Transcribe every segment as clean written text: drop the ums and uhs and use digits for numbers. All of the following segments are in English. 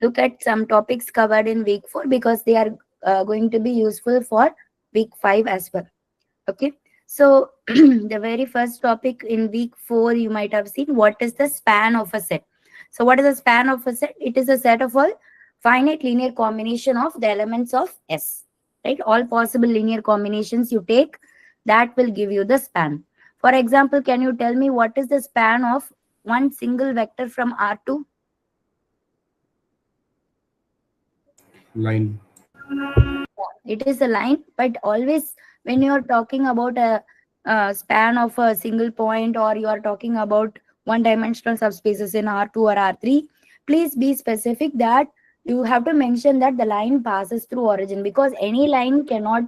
look at some topics covered in week 4 because they are going to be useful for week 5 as well. Okay. So the very first topic in week 4, you might have seen what is the span of a set. So what is the span of a set? It is a set of all finite linear combination of the elements of S, right? All possible linear combinations you take, that will give you the span. For example, can you tell me what is the span of one single vector from R2? Line. It is a line, but always when you are talking about a span of a single point, or you are talking about one dimensional subspaces in R2 or R3, please be specific that you have to mention that the line passes through origin, because any line cannot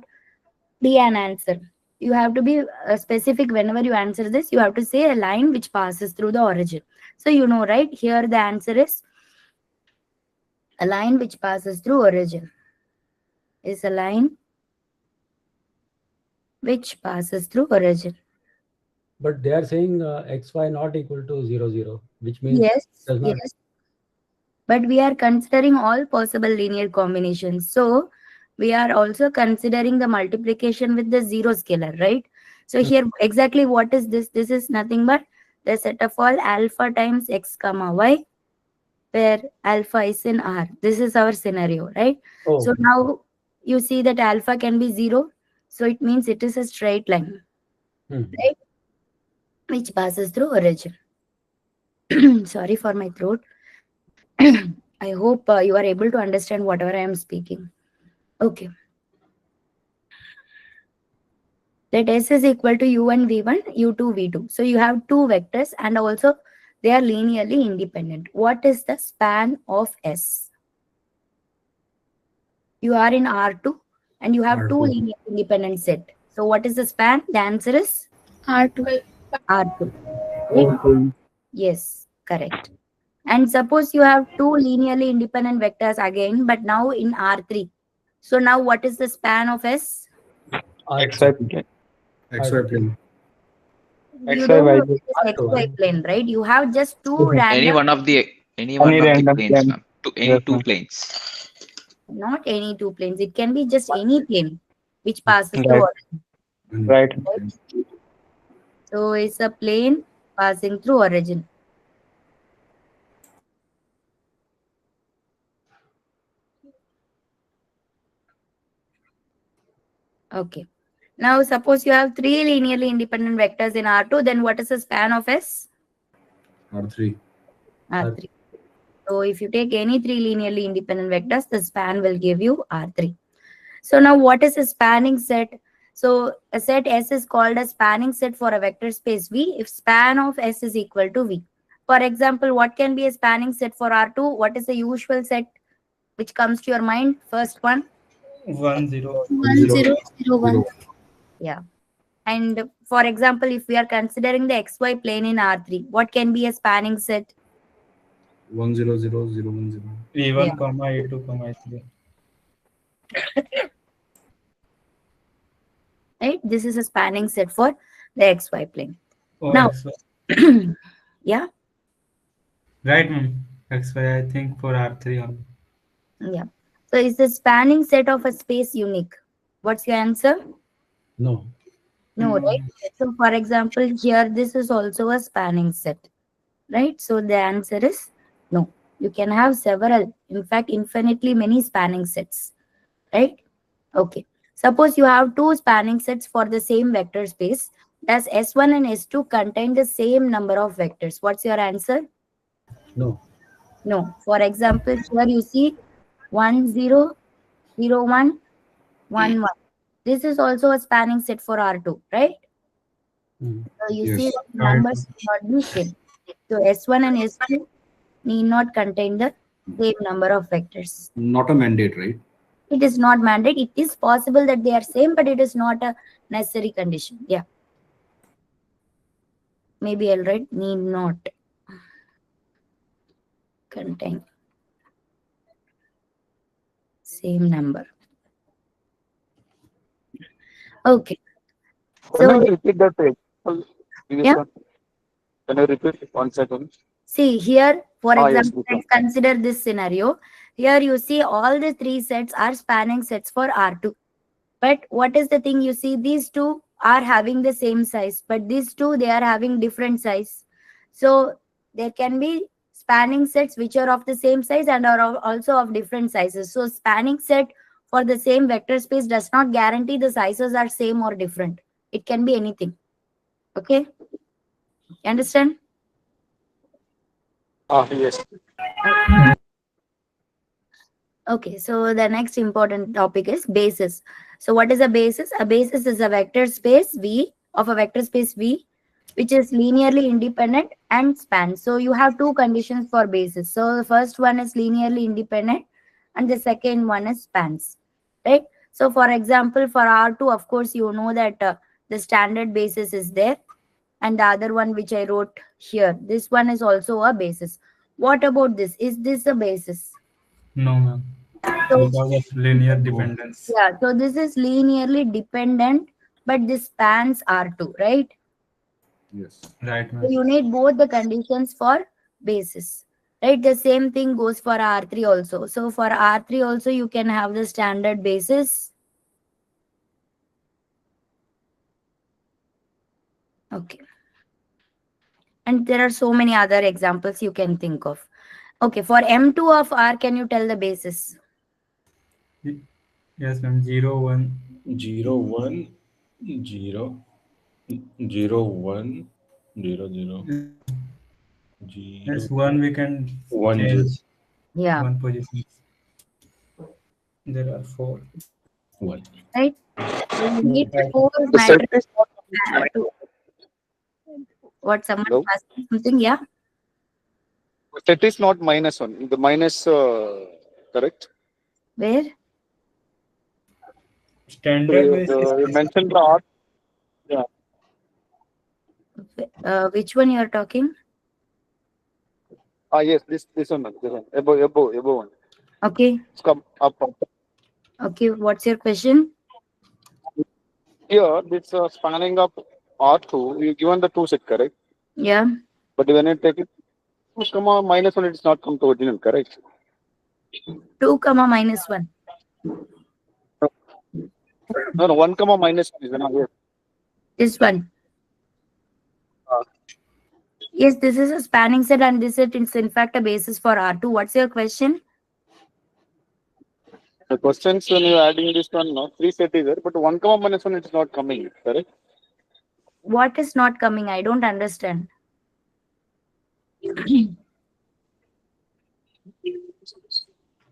be an answer. You have to be specific whenever you answer this. You have to say a line which passes through the origin. So you know, right? Here the answer is a line which passes through origin is a line which passes through origin. But they are saying xy not equal to 0, 0, which means Yes, does not. yes. But we are considering all possible linear combinations. So we are also considering the multiplication with the zero scalar, right? So here exactly what is this? This is nothing but the set of all alpha times x comma y, where alpha is in R. This is our scenario, right? Oh, So now you see that alpha can be 0. So it means it is a straight line, right? Which passes through origin. Sorry for my throat. I hope you are able to understand whatever I am speaking. Okay. Let S is equal to U1 V1, U2 V2. So you have two vectors and also they are linearly independent. What is the span of S? You are in R2 and you have two R2. linear independent set. So what is the span? The answer is R2. R2. Right? Yes, correct. And suppose you have two linearly independent vectors again, but now in R3. So now what is the span of S? XY plane. XY plane. You XY, don't Y. know this XY plane, right? You have just two Any random, one of the Any random planes, plane. ma'am. To any Yes, two ma'am. planes. not any two planes. It can be just any plane which passes through Right. origin. Right. So it's a plane passing through origin. Okay. Now suppose you have three linearly independent vectors in R2, then what is the span of S? R3. R3. So if you take any three linearly independent vectors, the span will give you R3. So now what is a spanning set? So a set S is called a spanning set for a vector space V if span of S is equal to V. For example, what can be a spanning set for R2? What is the usual set which comes to your mind? First one. 1 0. 1 0 0 1. Yeah. And for example, if we are considering the XY plane in R3, what can be a spanning set? 1 0 0 0 1 0. A1 Yeah. comma A2 comma A3. Right? This is a spanning set for the XY plane. Oh, Now, XY. yeah. Right, ma'am. XY, I think for R3 only. Yeah. So is the spanning set of a space unique? What's your answer? no. No, right? So for example, here this is also a spanning set, right? So the answer is no. You can have several, in fact, infinitely many spanning sets, right? Okay. Suppose you have two spanning sets for the same vector space. Does S1 and S2 contain the same number of vectors? What's your answer? No. No. For example, here you see 1 0 0 1 1 1. This is also a spanning set for R2, right? So you see Yes. that the numbers will not be same. So S1 and S2 need not contain the same number of vectors. Not a mandate, right? It is not mandate. It is possible that they are same, but it is not a necessary condition. Yeah. Maybe I'll write need not contain same number. Okay. Can So you repeat that page? yeah. Can you repeat it 1 second? See here, For Yes, example, this one. let's consider this scenario. Here you see all the three sets are spanning sets for R2. But what is the thing? You see these two are having the same size, but these two, they are having different size. So there can be spanning sets which are of the same size and are also of different sizes. So spanning set for the same vector space does not guarantee the sizes are same or different. It can be anything. Okay? You understand? Yes. Okay, so the next important topic is basis. So what is a basis? A basis is a vector space V of a vector space V, which is linearly independent and spans. So you have two conditions for basis. So the first one is linearly independent and the second one is spans, right? So for example, for R2, of course, you know that the standard basis is there, and the other one which I wrote here, this one is also a basis. What about this? Is this a basis? No, ma'am. So Because of linear dependence. yeah, so this is linearly dependent, but this spans R2, right? Yes. Right, So ma'am. you need both the conditions for basis, right? The same thing goes for R3 also. So for R3 also, you can have the standard basis. Okay. And there are so many other examples you can think of. Okay, for M2 of R, can you tell the basis? Yes, ma'am. 0, 1. 0, 1, 0, 0, 1, 0, 0, Yes, 0, 1 we can 1, 0, change Yeah, one position. There are 4. 1. right? So you need Right. four The set matrices is not coming. to what someone Hello? asking something, yeah? The set is not -1. The minus, correct? Where? Standard basis. You mentioned the art. Yeah. Which one you are talking? Yes, this one, ma'am, this one. Above one. Okay, It's come up. okay. What's your question? Here, this spanning up R2, you given the two set, correct? Yeah, But when you take it, 2 comma -1, it's not come to original, correct? 2 comma minus 1. No, 1 comma -1 is not here. This one. Uh, Yes, this is a spanning set, and this set is in fact a basis for R2. What's your question? The questions when you're adding this one, no, 3 set is there, but 1 comma -1 it's not coming, correct? What is not coming? I don't understand.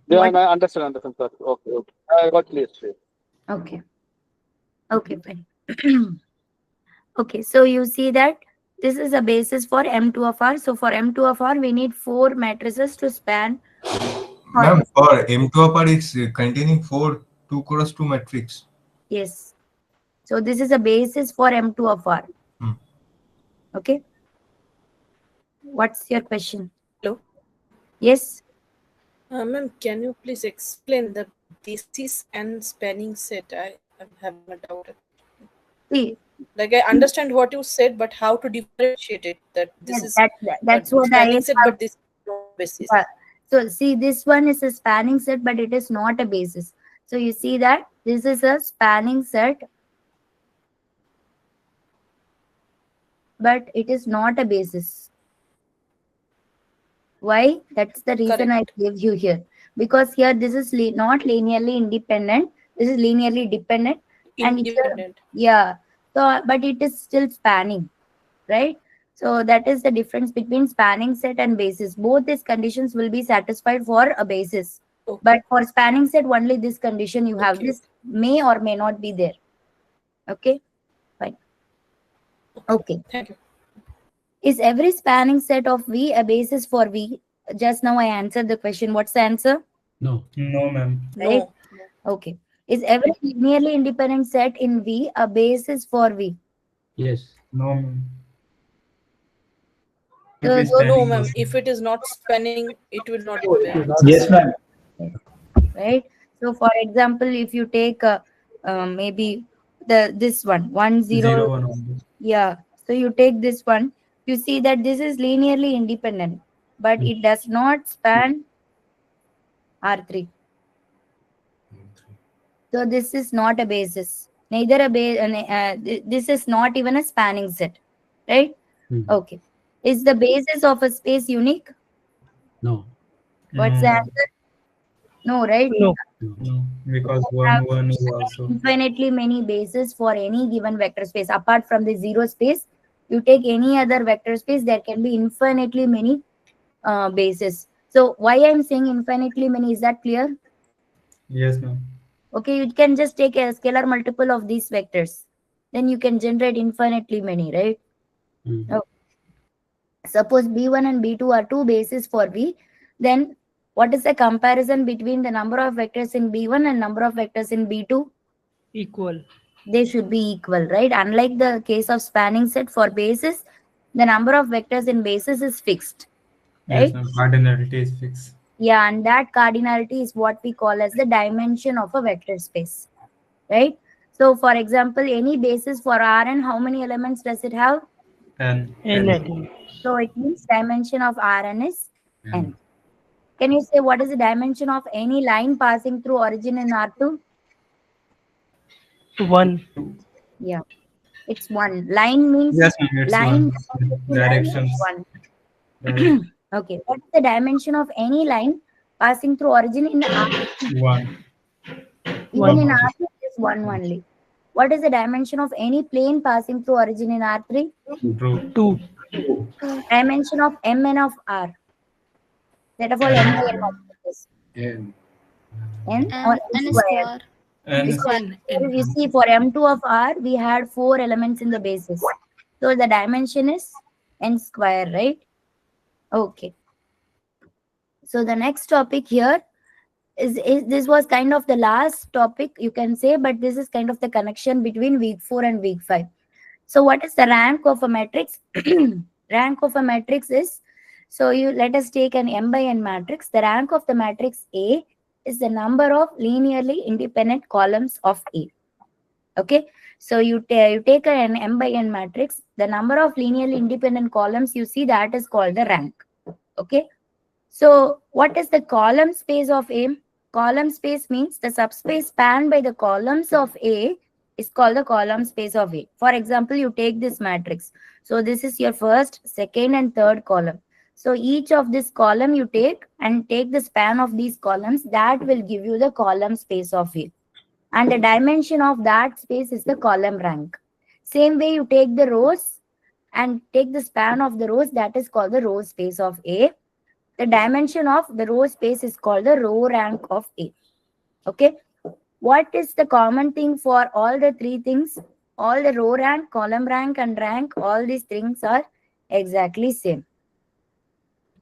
Yeah, What? I understand, sir. Okay. I got clear. Okay. Okay, fine. Okay, so you see that this is a basis for M2 of R. So for M2 of R, we need 4 matrices to span. Ma'am, for M2 of R, it's containing 4 2 cross 2 matrix. Yes. So this is a basis for M2 of R. Hmm. Okay. What's your question? Hello. Yes. Ma'am, can you please explain the basis and spanning set? I'm having a doubt. See, Like I understand what you said, but how to differentiate it? That this yes, is that's a what I spanning set, have. but this is no basis. Yeah. So see, this one is a spanning set, but it is not a basis. So you see that this is a spanning set, but it is not a basis. Why? That's the reason Correct. I gave you here. Because here this is not linearly independent. This is linearly dependent. And here, Independent. yeah. So, but it is still spanning, right? So that is the difference between spanning set and basis. Both these conditions will be satisfied for a basis. Okay. But for spanning set, only this condition you have. Okay. This may or may not be there. Okay, fine. Okay. Thank you. Is every spanning set of V a basis for V? Just now I answered the question. What's the answer? No. No, ma'am. Right? No. Okay. Is every linearly independent set in V a basis for V? Yes. No, ma'am. So It those- is No, spanning ma'am. motion. If it is not spanning, it will not be It is there. not Yes, ma'am. right? So for example, if you take maybe this one 1 0, 0, 1 only. yeah. So you take this one, you see that this is linearly independent, but it does not span R3. So this is not a basis. Neither a this is not even a spanning set, right? Okay. Is the basis of a space unique? No. What's the answer? No, right? No, because one is also. Infinitely many bases for any given vector space. Apart from the zero space, you take any other vector space, there can be infinitely many bases. So why I'm saying infinitely many, is that clear? Yes, ma'am. Okay, you can just take a scalar multiple of these vectors. Then you can generate infinitely many, right? Okay. Suppose B1 and B2 are two bases for V, then what is the comparison between the number of vectors in B1 and number of vectors in B2? Equal. They should be equal, right? Unlike the case of spanning set for bases, the number of vectors in bases is fixed, right? Yes, ma'am. Cardinality is fixed. Yeah, and that cardinality is what we call as the dimension of a vector space, right? So, for example, any basis for Rn, how many elements does it have? N. So it means dimension of Rn is n. Can you say what is the dimension of any line passing through origin in R2? 1. Yeah, it's 1. Line means Yes, ma'am. It's line. one. Directions. 1. Okay. What is the dimension of any line passing through origin in R2? 1. Even in R2 it is 1 only. What is the dimension of any plane passing through origin in R3? True. 2. Dimension of Mn of R. That of all n by n multiples. N. N or n square. Because you see, for M2 of R, we had 4 elements in the basis. So the dimension is n square, right? Okay. So the next topic here is this was kind of the last topic, you can say, but this is kind of the connection between week 4 and week 5. So what is the rank of a matrix? Rank of a matrix is, so let us take an m by n matrix. The rank of the matrix A is the number of linearly independent columns of A. Okay, so you take an m by n matrix, the number of linearly independent columns you see, that is called the rank. Okay, so what is the column space of A? Column space means the subspace spanned by the columns of A is called the column space of A. For example, you take this matrix. So this is your first, second, and third column. So each of this column you take and take the span of these columns, that will give you the column space of A. And the dimension of that space is the column rank. Same way you take the rows and take the span of the rows, that is called the row space of A. The dimension of the row space is called the row rank of A. Okay. What is the common thing for all the three things? All the row rank, column rank, and rank, all these things are exactly same.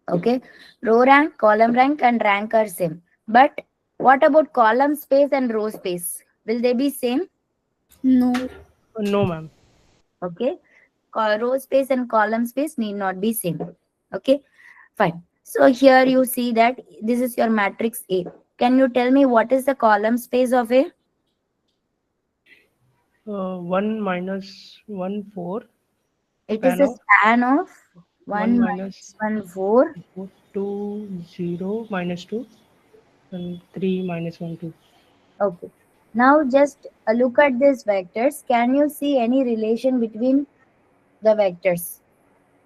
Okay. Row rank, column rank, and rank are same. But what about column space and row space? Will they be same? No. No, ma'am. Okay. Row space and column space need not be same. Okay. Fine. So here you see that this is your matrix A. Can you tell me what is the column space of A? 1 minus 1, 4. It is a span of 1 minus 1, 4. 2, 0, minus 2. And 3 minus 1, 2. Okay. Now just look at these vectors. Can you see any relation between the vectors?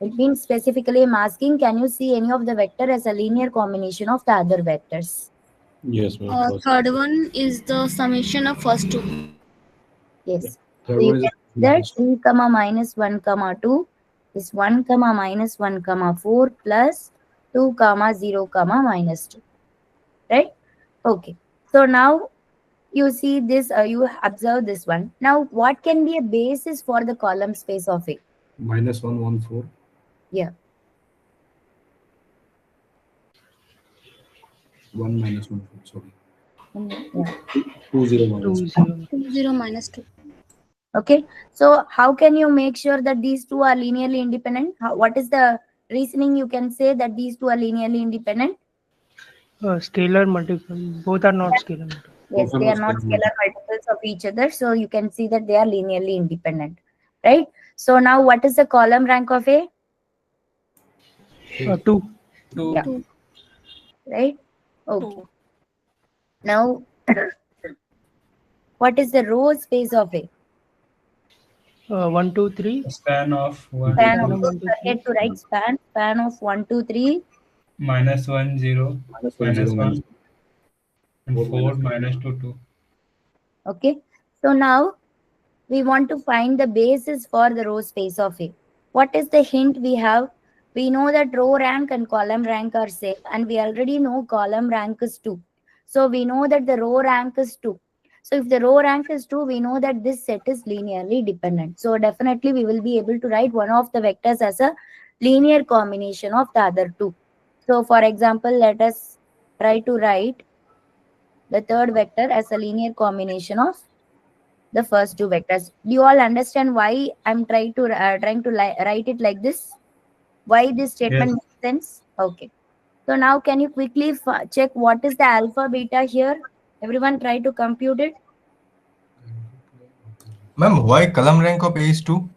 It means specifically I'm asking, can you see any of the vector as a linear combination of the other vectors? Yes, ma'am. Third one is the summation of first two. Yes. Third So you one is can see that 3 comma minus 1 comma 2 is 1 comma minus 1 comma 4 plus 2 comma 0 comma minus 2. Right? Okay. So now you see this, you observe this one. Now what can be a basis for the column space of A? minus 1, 1, 4. Yeah. 1 minus 1, 4. Sorry. Yeah. 2, 0 minus 2, 0 minus 2. Okay. So how can you make sure that these two are linearly independent? What is the reasoning you can say that these two are linearly independent? Scalar multiple. Both are not scalar multiple. Yes, they are not scalar multiples of each other. So you can see that they are linearly independent. Right? So now what is the column rank of A? 2. 2. Yeah. Right? Okay. Now, what is the row space of A? 1, 2, 3. Span of 1, Span Span of, of 1, 2, 3. forget to write span of 1, 2, 3. minus 1, 0, Minus 1, minus 0, 1, minus and 4, 4, minus 2, 2. Okay. So now we want to find the basis for the row space of A. What is the hint we have? We know that row rank and column rank are same, and we already know column rank is 2. So we know that the row rank is 2. So if the row rank is 2, we know that this set is linearly dependent. So definitely we will be able to write one of the vectors as a linear combination of the other two. So for example, let us try to write the third vector as a linear combination of the first two vectors. Do you all understand why I'm trying to write it like this? Why this statement Yes. makes sense? Okay. So now can you quickly check what is the alpha beta here? Everyone try to compute it. Ma'am, why column rank of A is 2?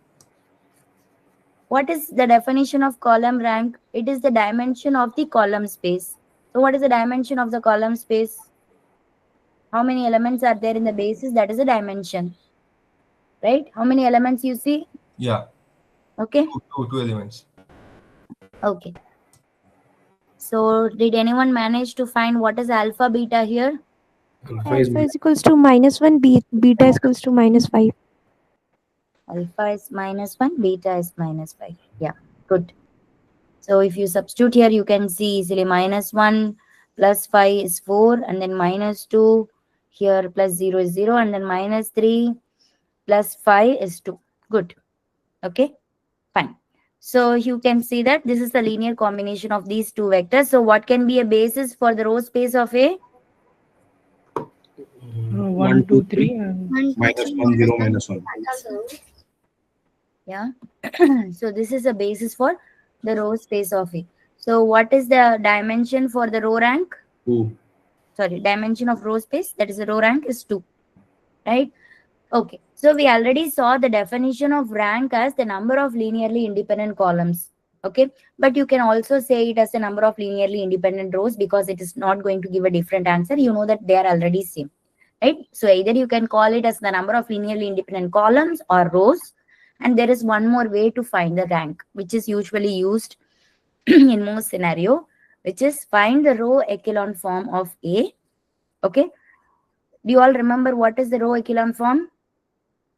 What is the definition of column rank? It is the dimension of the column space. So what is the dimension of the column space? How many elements are there in the basis? That is a dimension. Right? How many elements you see? Yeah. Okay. Two elements. Okay. So did anyone manage to find what is alpha beta here? Alpha is equals to -1, beta is equals to -5. Alpha is -1, beta is -5. Yeah, good. So if you substitute here, you can see easily -1 plus 5 is 4, and then -2 here plus 0 is 0, and then -3 plus 5 is 2. Good. Okay, fine. So you can see that this is the linear combination of these two vectors. So what can be a basis for the row space of A? 1, 2, 3, and minus 1, 0, minus 1. Yeah. So this is a basis for the row space of A. So what is the dimension for the row rank? 2. Sorry, dimension of row space, that is the row rank, is 2. Right? Okay. So we already saw the definition of rank as the number of linearly independent columns. Okay. But you can also say it as the number of linearly independent rows, because it is not going to give a different answer. You know that they are already same. Right? So either you can call it as the number of linearly independent columns or rows. And there is one more way to find the rank, which is usually used in most scenario, which is find the row echelon form of A. Okay. Do you all remember what is the row echelon form?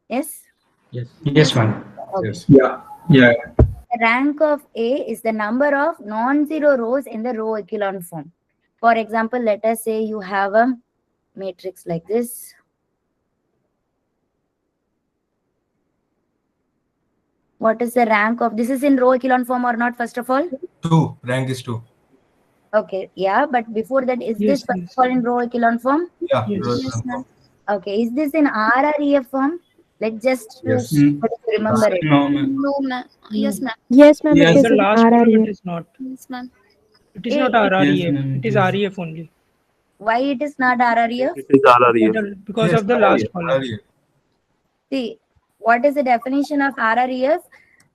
Yes? Yes. Yes, ma'am. Okay. Yes. Yeah. Yeah. The rank of A is the number of non-zero rows in the row echelon form. For example, let us say you have a matrix like this. What is the rank of this? Is in row echelon form or not, first of all? 2. Rank is 2. Okay, yeah, but before that, is Yes, this first yes. of all in row echelon form? Yeah. Yes. row Yes, echelon ma'am. form. Okay, is this in RREF form? Let's just Yes. remember it. No, ma'am. No, ma'am. Yes, ma'am. Yes, ma'am, it Yes. is The in last column it RREF. is not. Yes, ma'am. It is not Yes, RREF. ma'am, It is yes. REF only. Why it is not RREF? It is RREF. Because Yes, of the last column. RREF. See, what is the definition of RREF?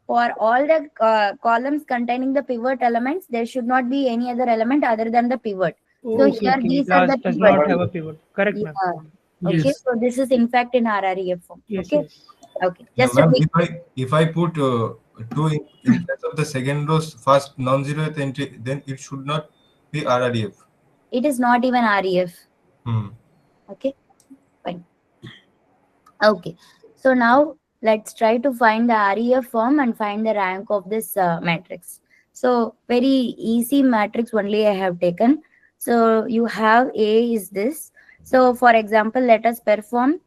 For all the columns containing the pivot elements, there should not be any other element other than the pivot. So Okay, here okay. these are the Last does pivot. not have a pivot. Correct, Yeah. ma'am. Okay, Yes. so this is in fact in RREF form. Yes, Okay. yes. Okay. Yeah, Just a ma'am, quick. if I put 2 in place of the second row's first non-zeroth entry, then it should not be RREF. It is not even REF. Okay, fine. Okay, so now let's try to find the REF form and find the rank of this matrix. So very easy matrix only I have taken. So you have A is this. So for example, let us perform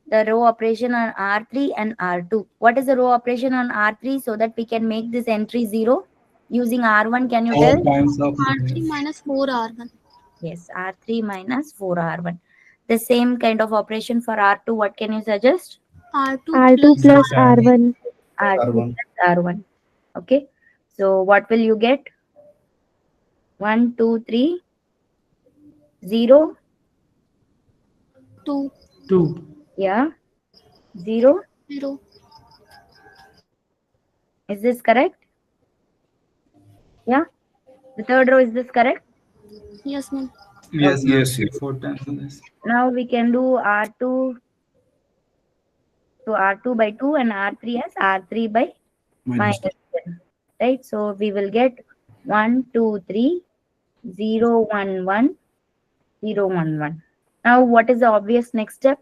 the row operation on R3 and R2. What is the row operation on R3 so that we can make this entry 0? Using R1, can you tell? R3 minus 4 R1. Yes, R3 minus 4R1. The same kind of operation for R2, what can you suggest? R2 R2 plus R1. R2 R1. plus R1. Okay. So what will you get? 1, 2, 3, 0. 2. 2. Yeah. 0. 0. Is this correct? Yeah. The third row, is this correct? Yes, ma'am. Yes, ma'am. Yes, yes. 4 times this. Now we can do R2. So R2 by 2 and R3 as R3 by minus 10. Right? So we will get 1, 2, 3, 0, 1, 1, 0, 1, 1. Now what is the obvious next step?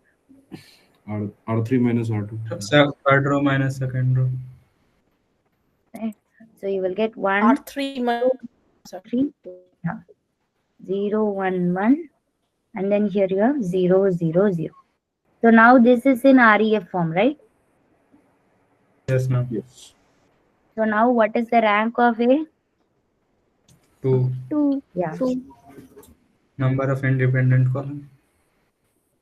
R3 minus R2. Third row minus second row. Right? So you will get 1, R3 minus 3, yeah. 0, 1, 1, and then here you have 0, 0, 0. So now this is in REF form, right? Yes, ma'am. Yes. So now what is the rank of A? 2. 2. Yeah. 2. Number of independent column.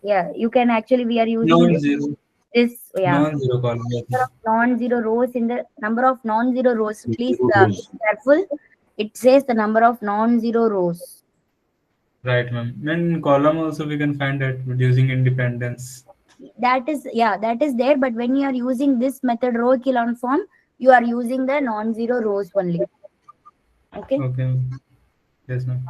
Yeah, you can actually, we are using Non-zero. this, yeah. Non-zero column. Yes. Number of non-zero rows in the number of non-zero rows. Please Zero be rows. careful. It says the number of non-zero rows. Right, ma'am. In column also we can find that using independence. That is, yeah, that is there. But when you are using this method row echelon form, you are using the non-zero rows only. Okay. Okay, ma'am. Yes, ma'am.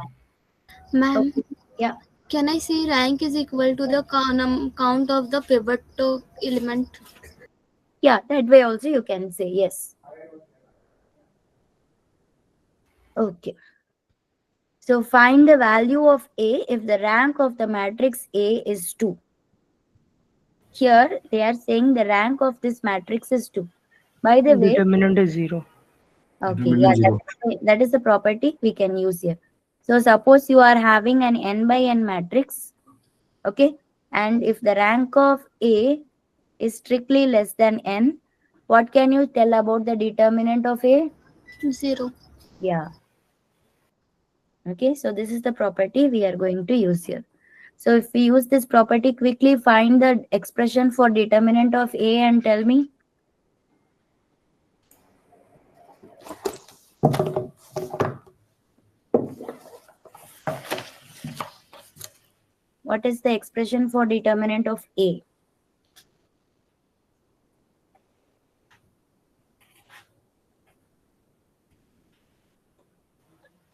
Ma'am, Yeah. can I say rank is equal to the count of the pivot element? Yeah, that way also you can say yes. Okay. So find the value of A if the rank of the matrix A is 2. Here they are saying the rank of this matrix is 2. By the way, Determinant is 0. okay, yeah, that is the property we can use here. So suppose you are having an n by n matrix, okay, and if the rank of A is strictly less than n, what can you tell about the determinant of A? 0. Yeah. Okay, so this is the property we are going to use here. So if we use this property, quickly find the expression for determinant of A and tell me. What is the expression for determinant of A?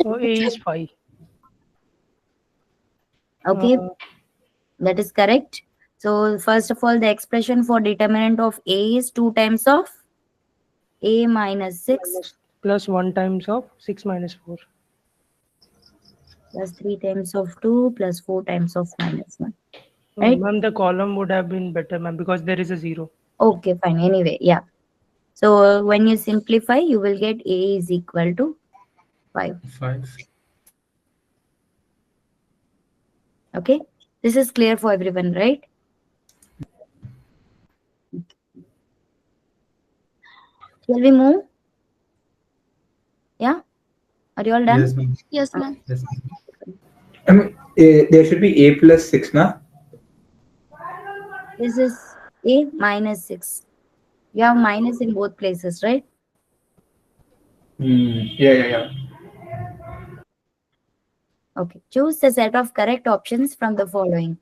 So A is 5. Okay, that is correct. So first of all, the expression for determinant of A is 2 times of A minus 6 plus 1 times of 6 minus 4. plus 3 times of 2 plus 4 times of minus 1. Right? Ma'am, the column would have been better, ma'am, because there is a 0. Okay, fine. Anyway, yeah. So when you simplify, you will get A is equal to 5. 5. Okay, this is clear for everyone, right? Shall we move? Yeah, are you all done? Yes, ma'am. Yes, ma'am. Yes, ma'am. There should be A plus 6, na? This is A minus 6. You have minus in both places, right? Yeah. Okay, choose the set of correct options from the following.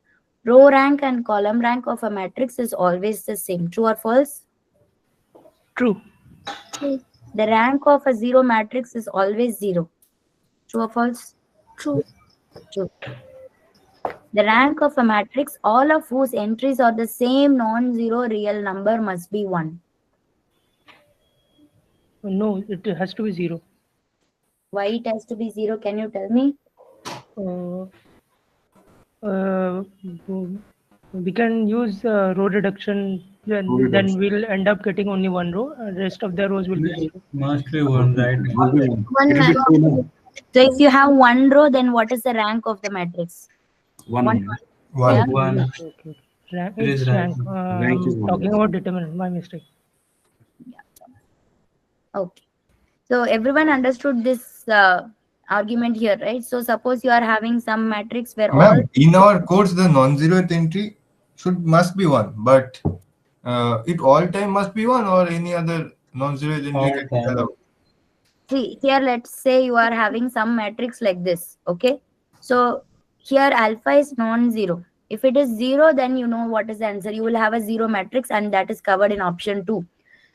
Row rank and column rank of a matrix is always the same. True or false? True. True. The rank of a zero matrix is always 0. True or false? True. True. The rank of a matrix, all of whose entries are the same non-zero real number, must be 1. No, it has to be 0. Why it has to be 0? Can you tell me? We can use row reduction, then we'll end up getting only 1 row. Rest of the rows will be 0. Must be 1, right? 1, ma'am. So if you have 1 row, then what is the rank of the matrix? 1. Yeah? 1. Okay. Rank, It is it's right. rank. Rank is 1. Talking about determinant, my mistake. Okay. So everyone understood this argument here, right? So suppose you are having some matrix where all... Ma'am, in our codes, the non-zeroth entry must be 1, but it all time must be 1 or any other non-zeroth entry All can be time. allowed. See, here let's say you are having some matrix like this, okay? So here alpha is non-zero. If it is 0, then you know what is the answer. You will have a 0 matrix and that is covered in option 2.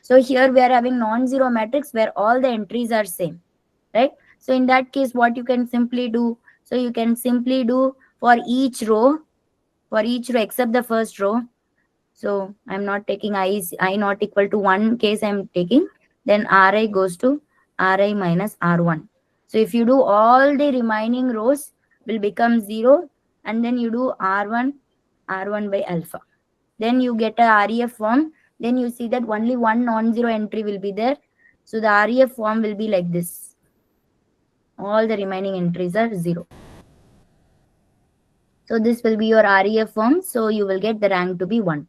So here we are having non-zero matrix where all the entries are same, right? So in that case, what you can simply do, so you can simply do for each row except the first row. So I'm not taking I not equal to 1 case I'm taking, then Ri goes to Ri minus R1. So if you do all the remaining rows will become 0, and then you do R1 by alpha. Then you get a REF form. Then you see that only one non-zero entry will be there. So the REF form will be like this. All the remaining entries are 0. So this will be your REF form. So you will get the rank to be 1.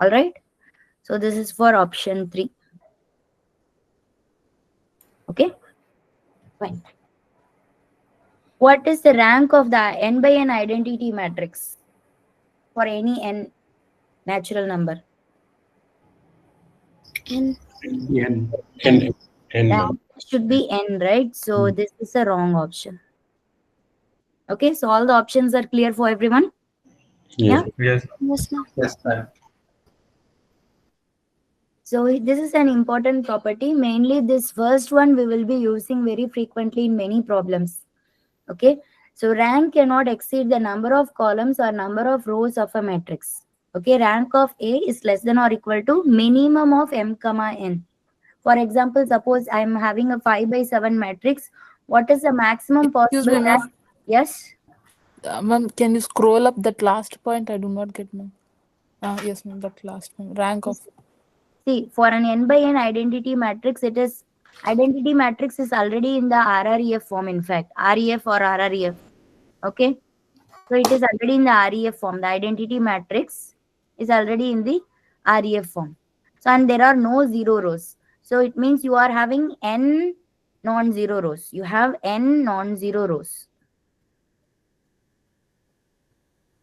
All right. So this is for option 3. Okay. Fine. What is the rank of the n by n identity matrix for any n natural number? N. N. Rank should be n, right? So this is a wrong option. Okay, so all the options are clear for everyone? Yes. Yeah? Yes. Yes, ma'am. So this is an important property. Mainly this first one we will be using very frequently in many problems. Okay, so rank cannot exceed the number of columns or number of rows of a matrix. Okay, rank of A is less than or equal to minimum of m comma n. For example, suppose I am having a 5 by 7 matrix. What is the maximum possible me, ma'am. rank? Yes? Ma'am, can you scroll up that last point? I do not get, ma'am. Yes, ma'am, that last point. Rank of. See, for an n by n identity matrix, identity matrix is already in the RREF form, in fact, REF or RREF. Okay, so it is already in the REF form. The identity matrix is already in the REF form. So, and there are no 0 rows. So it means you are having n non-zero rows. You have n non-zero rows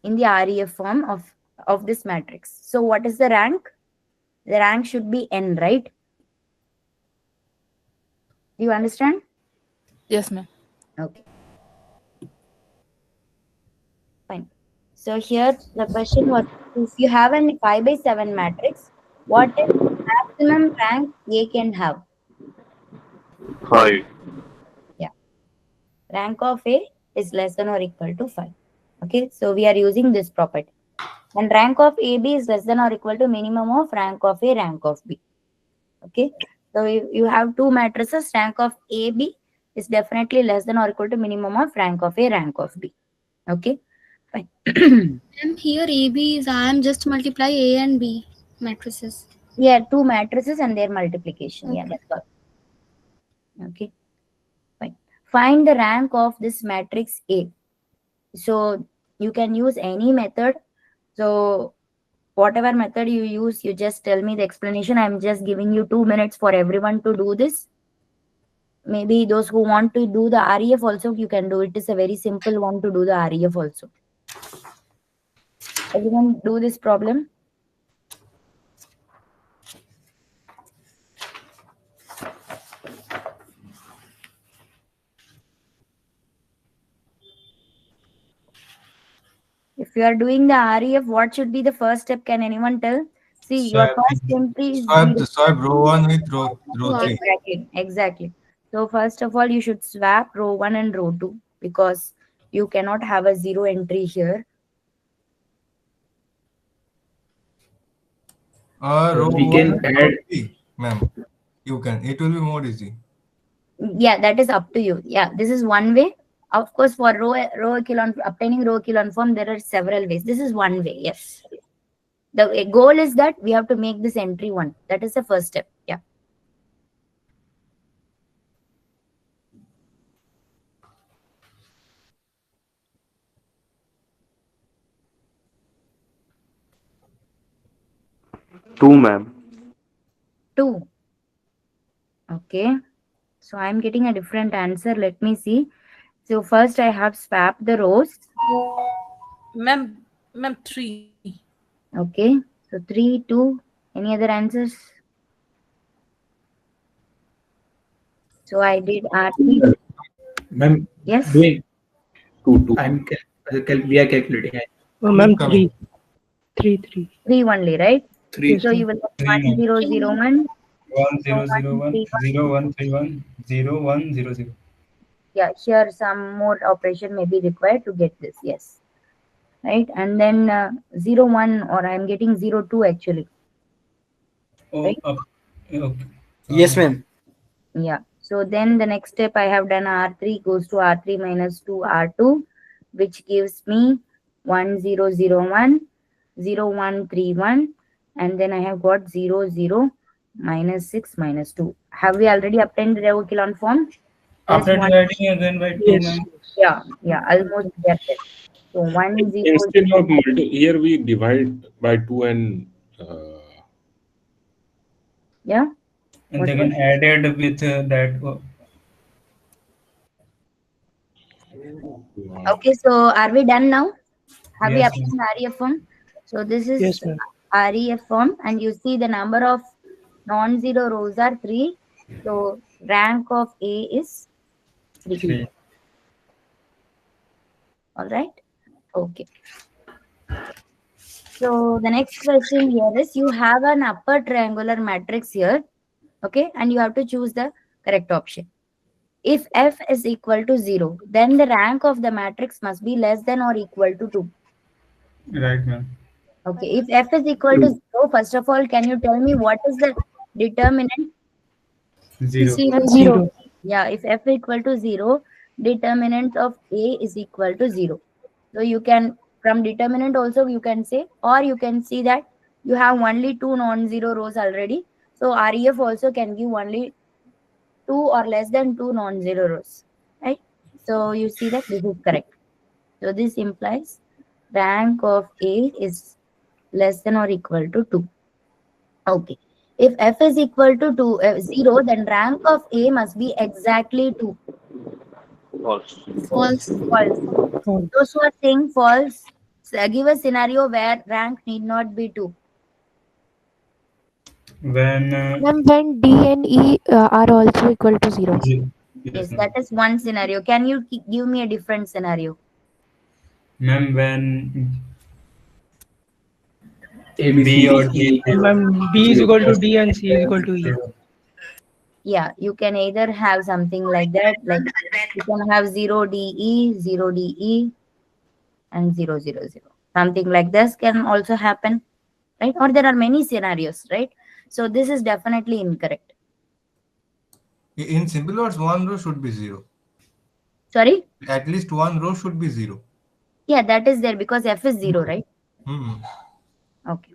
in the REF form of this matrix. So what is the rank? The rank should be n, right? Do you understand? Yes, ma'am. Okay. Fine. So here the question was, if you have an 5 by 7 matrix, what is the maximum rank A can have? 5. Yeah. Rank of A is less than or equal to 5. Okay. So we are using this property. And rank of AB is less than or equal to minimum of rank of A, rank of B. Okay. So you have two matrices, rank of AB is definitely less than or equal to minimum of rank of A, rank of B. Okay. Fine. And here AB is I am just multiply A and B matrices. Yeah, two matrices and their multiplication. Okay. Yeah, that's all. Okay. Fine. Find the rank of this matrix A. So you can use any method. So whatever method you use, you just tell me the explanation. I'm just giving you 2 minutes for everyone to do this. Maybe those who want to do the REF also, you can do it. It is a very simple one to do the REF also. Everyone do this problem. If you are doing the REF, what should be the first step? Can anyone tell? See, your first entry is Swap row 1 with row 3. Exactly. So first of all, you should swap row 1 and row 2 because you cannot have a 0 entry here. Row we 1 can and add. row 3, ma'am. You can. It will be more easy. Yeah, that is up to you. Yeah, this is one way. Of course, for row echelon, obtaining row echelon form, there are several ways. This is one way. Yes. The goal is that we have to make this entry 1. That is the first step. Yeah. Two, ma'am. 2. Okay. So I'm getting a different answer. Let me see. So first I have swapped the rows. Ma'am, 3. Okay. So 3, 2. Any other answers? So I did R3. Ma'am, Yes. doing 2. We are calculating. Ma'am, 3. 3. 3 only, right? 3. So you will have 1 0 0 1. 1 0 0 1 0 1 3 1 0 1 0 0. yeah, here some more operation may be required to get this. Yes, right. And then 0 1, or I'm getting 0 2 actually. Oh, Right? okay. Yes, ma'am. Yeah. So then the next step I have done R3 goes to R3 minus 2 R2, which gives me 1 0 0 1 0 1 3 1, and then I have got 0 0 minus 6 minus 2. Have we already obtained the echelon form? There is After one. dividing again by 2, Yes. ma'am. Yeah, almost there. So 1 0 Instead of here we divide by 2 and yeah. And What again was? added with that. Okay, so are we done now? Have we Yes, obtained REF form? So this Yes, is ma'am. REF form, and you see the number of non-zero rows are 3. So rank of A is 3. 3. All right. Okay. So the next question here is, you have an upper triangular matrix here. Okay, and you have to choose the correct option. If F is equal to 0, then the rank of the matrix must be less than or equal to 2. Right, ma'am. Okay, if F is equal to 0, first of all, can you tell me what is the determinant? 0. 0. Yeah, if F equal to 0, determinant of A is equal to 0. So you can, from determinant also you can say, or you can see that you have only 2 non-zero rows already. So REF also can give only 2 or less than 2 non-zero rows, right? So you see that this is correct. So this implies rank of A is less than or equal to 2. Okay. If F is equal to 0, then rank of A must be exactly 2. False. False. False. False. Those who are saying false, give a scenario where rank need not be 2. When Ma'am, when D and E are also equal to 0. 0. Yes, Yes, that ma'am. is one scenario. Can you give me a different scenario? Ma'am, when A, B, B C, or D, D E. Ma'am, B is 0. equal to D and C is equal to E. Yeah, you can either have something like that, like you can have 0 DE, 0 DE, and 0 0 0. Something like this can also happen, right? Or there are many scenarios, right? So this is definitely incorrect. In simple words, one row should be 0. Sorry? At least one row should be 0. Yeah, that is there because F is 0, right? Hmm. Okay.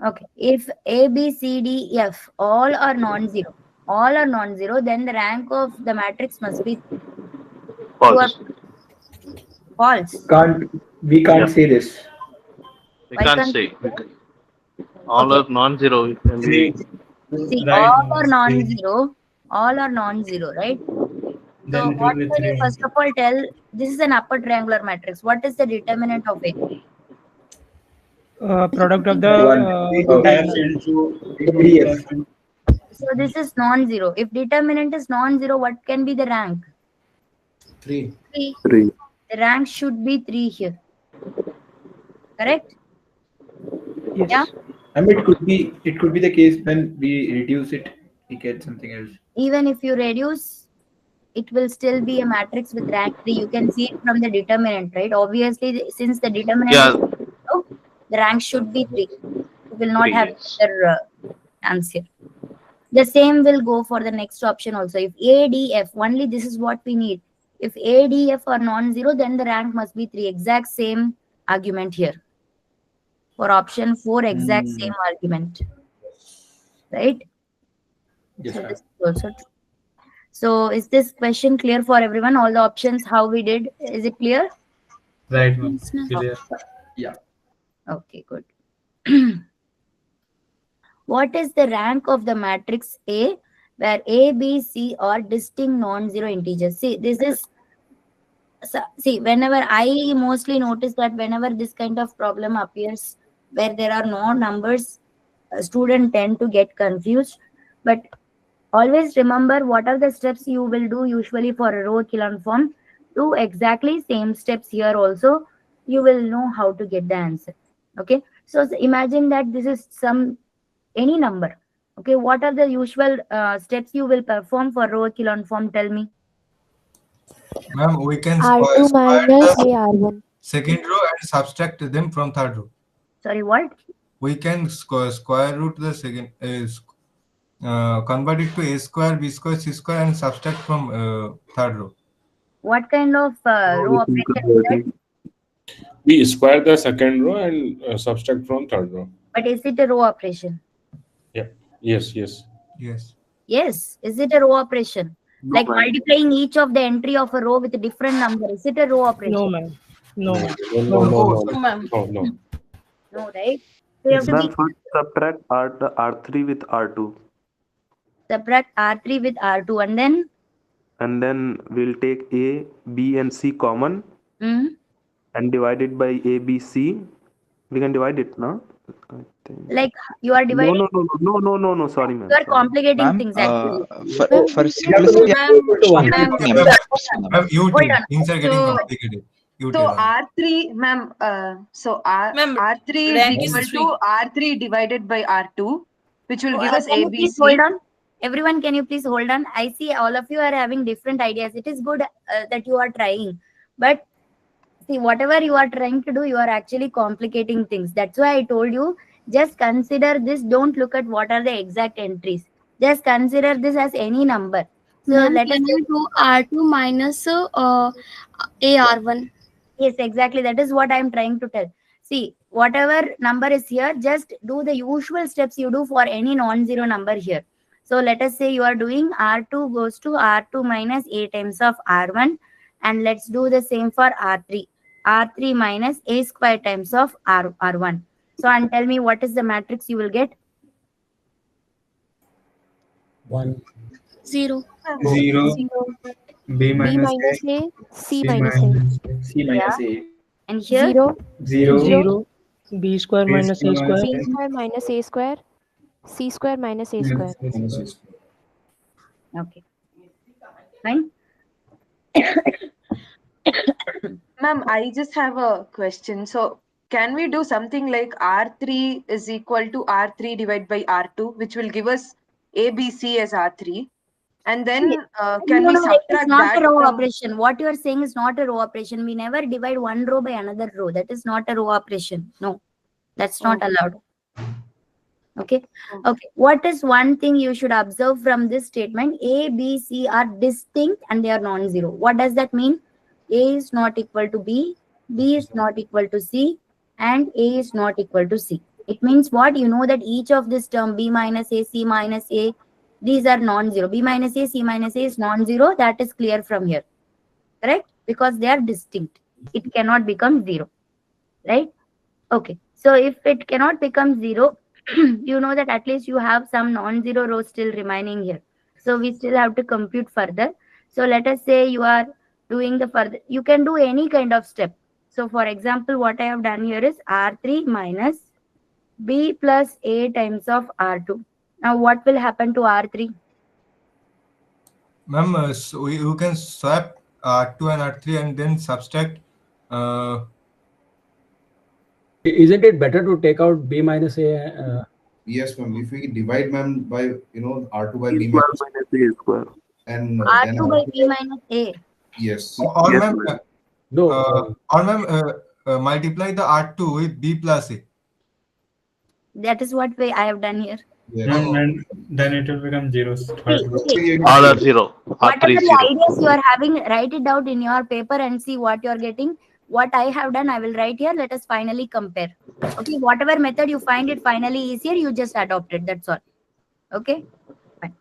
Okay. If A, B, C, D, F all are non-zero, then the rank of the matrix must be False. false. We can't Yeah. say this. We Why can't can't say. All okay? are non-zero. It can be. 3. See, Right, all ma'am. are 3. non-zero. All are non-zero, right? So Then it what will be can you 3. first of all tell? This is an upper triangular matrix. What is the determinant of it? Product of the 1 F diagonal. into ADF. F into So this is non-zero. If determinant is non-zero, what can be the rank? 3. 3. 3. The rank should be 3 here. Correct? Yes. Yeah. I mean, it could be the case when we reduce it, we get something else. Even if you reduce, it will still be a matrix with rank 3. You can see it from the determinant, right? Obviously, since the determinant Yeah. is 0, the rank should be 3. You will not 3. have Yes. other answer. The same will go for the next option also. If A, D, F, only this is what we need. If A, D, F are non-zero, then the rank must be 3. Exact same argument here. For option 4, exact same argument. Right? Yes, So ma'am. this is also true. So is this question clear for everyone? All the options, how we did, is it clear? right, ma'am. Yes, ma'am. Clear. Yeah. Okay, good. What is the rank of the matrix A where A, B, C are distinct non-zero integers? See, this is, see, whenever I mostly notice that whenever this kind of problem appears where there are no numbers, students tend to get confused. But always remember what are the steps you will do usually for a row echelon form. Do exactly same steps here also. You will know how to get the answer. Okay. So imagine that this is any number. Okay. What are the usual steps you will perform for row echelon form? Tell me. Ma'am, we can R2 square minus the AR1. second row and subtract them from third row. Sorry, what? We can square root the second convert it to a square, b square, c square, and subtract from third row. What kind of row operation is that? We square the second row and subtract from third row. But is it a row operation? Yeah. Yes. Yes. Yes. Yes. Is it a row operation? No, Like ma'am. multiplying each of the entry of a row with a different number. Is it a row operation? No, ma'am. No, No. ma'am. No. No. No. Oh, No. Ma'am. No. No. No, right? So you have to Ma'am, be first subtract R3 with R2. subtract R3 with R2 and then And then we'll take A, B, and C common and divide it by A, B, C. We can divide it, no? I think. like you are dividing. No. Sorry, ma'am. You are Sorry. complicating Ma'am, things actually. for simplicity, Ma'am, you Hold think on. things are getting So- complicated. You So tell us. R3, ma'am, Ma'am, R3 rank is is equal to R3 divided by R2, which will give us Can you please ABC. hold on? Everyone, can you please hold on? I see all of you are having different ideas. It is good that you are trying. But see, whatever you are trying to do, you are actually complicating things. That's why I told you, just consider this. Don't look at what are the exact entries. Just consider this as any number. So Ma'am, let us can we do R2 minus AR1? Yes, exactly. That is what I am trying to tell. See, whatever number is here, just do the usual steps you do for any non-zero number here. So let us say you are doing R2 goes to R2 minus A times of R1. And let's do the same for R3. R3 minus A square times of R1. So, and tell me what is the matrix you will get? 1. 0. 0. B B minus minus A. A, C minus A. C minus A. And here? 0, 0. B square B minus A square square. B square minus A square, C square minus A square. Okay. Fine. Ma'am, I just have a question. So can we do something like R3 is equal to R3 divided by R2, which will give us ABC as R3? And then can No, we no, it is subtract not that a row from... operation. What you are saying is not a row operation. We never divide one row by another row. That is not a row operation. No, that's not allowed. Okay. Okay. What is one thing you should observe from this statement? A, B, C are distinct and they are non-zero. What does that mean? A is not equal to B, B is not equal to C, and A is not equal to C. It means what? You know that each of this term B minus A, C minus A, these are non-zero. B minus A, C minus A is non-zero. That is clear from here. Correct? Because they are distinct. It cannot become zero. Right? Okay. So if it cannot become zero, you know that at least you have some non-zero rows still remaining here. So we still have to compute further. So let us say you are doing the further, you can do any kind of step. So for example, what I have done here is R3 minus B plus A times of R2. Now what will happen to R3? Ma'am, so you can swap R2 and R3 and then subtract. Isn't it better to take out B minus A? Yes, ma'am. If we divide, ma'am, by R2 by B square minus minus A square. and then R2 by B minus A. yes. Or Yes, ma'am, ma'am. No. or ma'am, multiply the R2 with B plus A. That is what way I have done here. Yes. And then it will become 0. All are 0. Whatever R3 is the 0. ideas you are having, write it out in your paper and see what you are getting. What I have done, I will write here. Let us finally compare. Okay, whatever method you find it finally easier, you just adopt it. That's all. Okay, fine.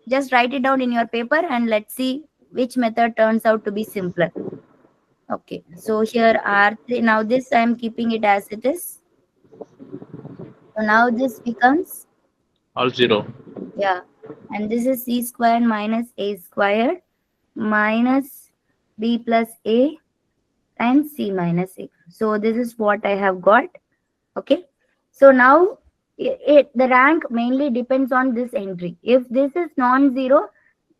Just write it down in your paper and let's see which method turns out to be simpler. Okay, so here R3. Now this I am keeping it as it is. So now this becomes All 0. yeah, and this is C squared minus A squared minus B plus A and C minus A. So this is what I have got. Okay. So now the rank mainly depends on this entry. If this is non-zero,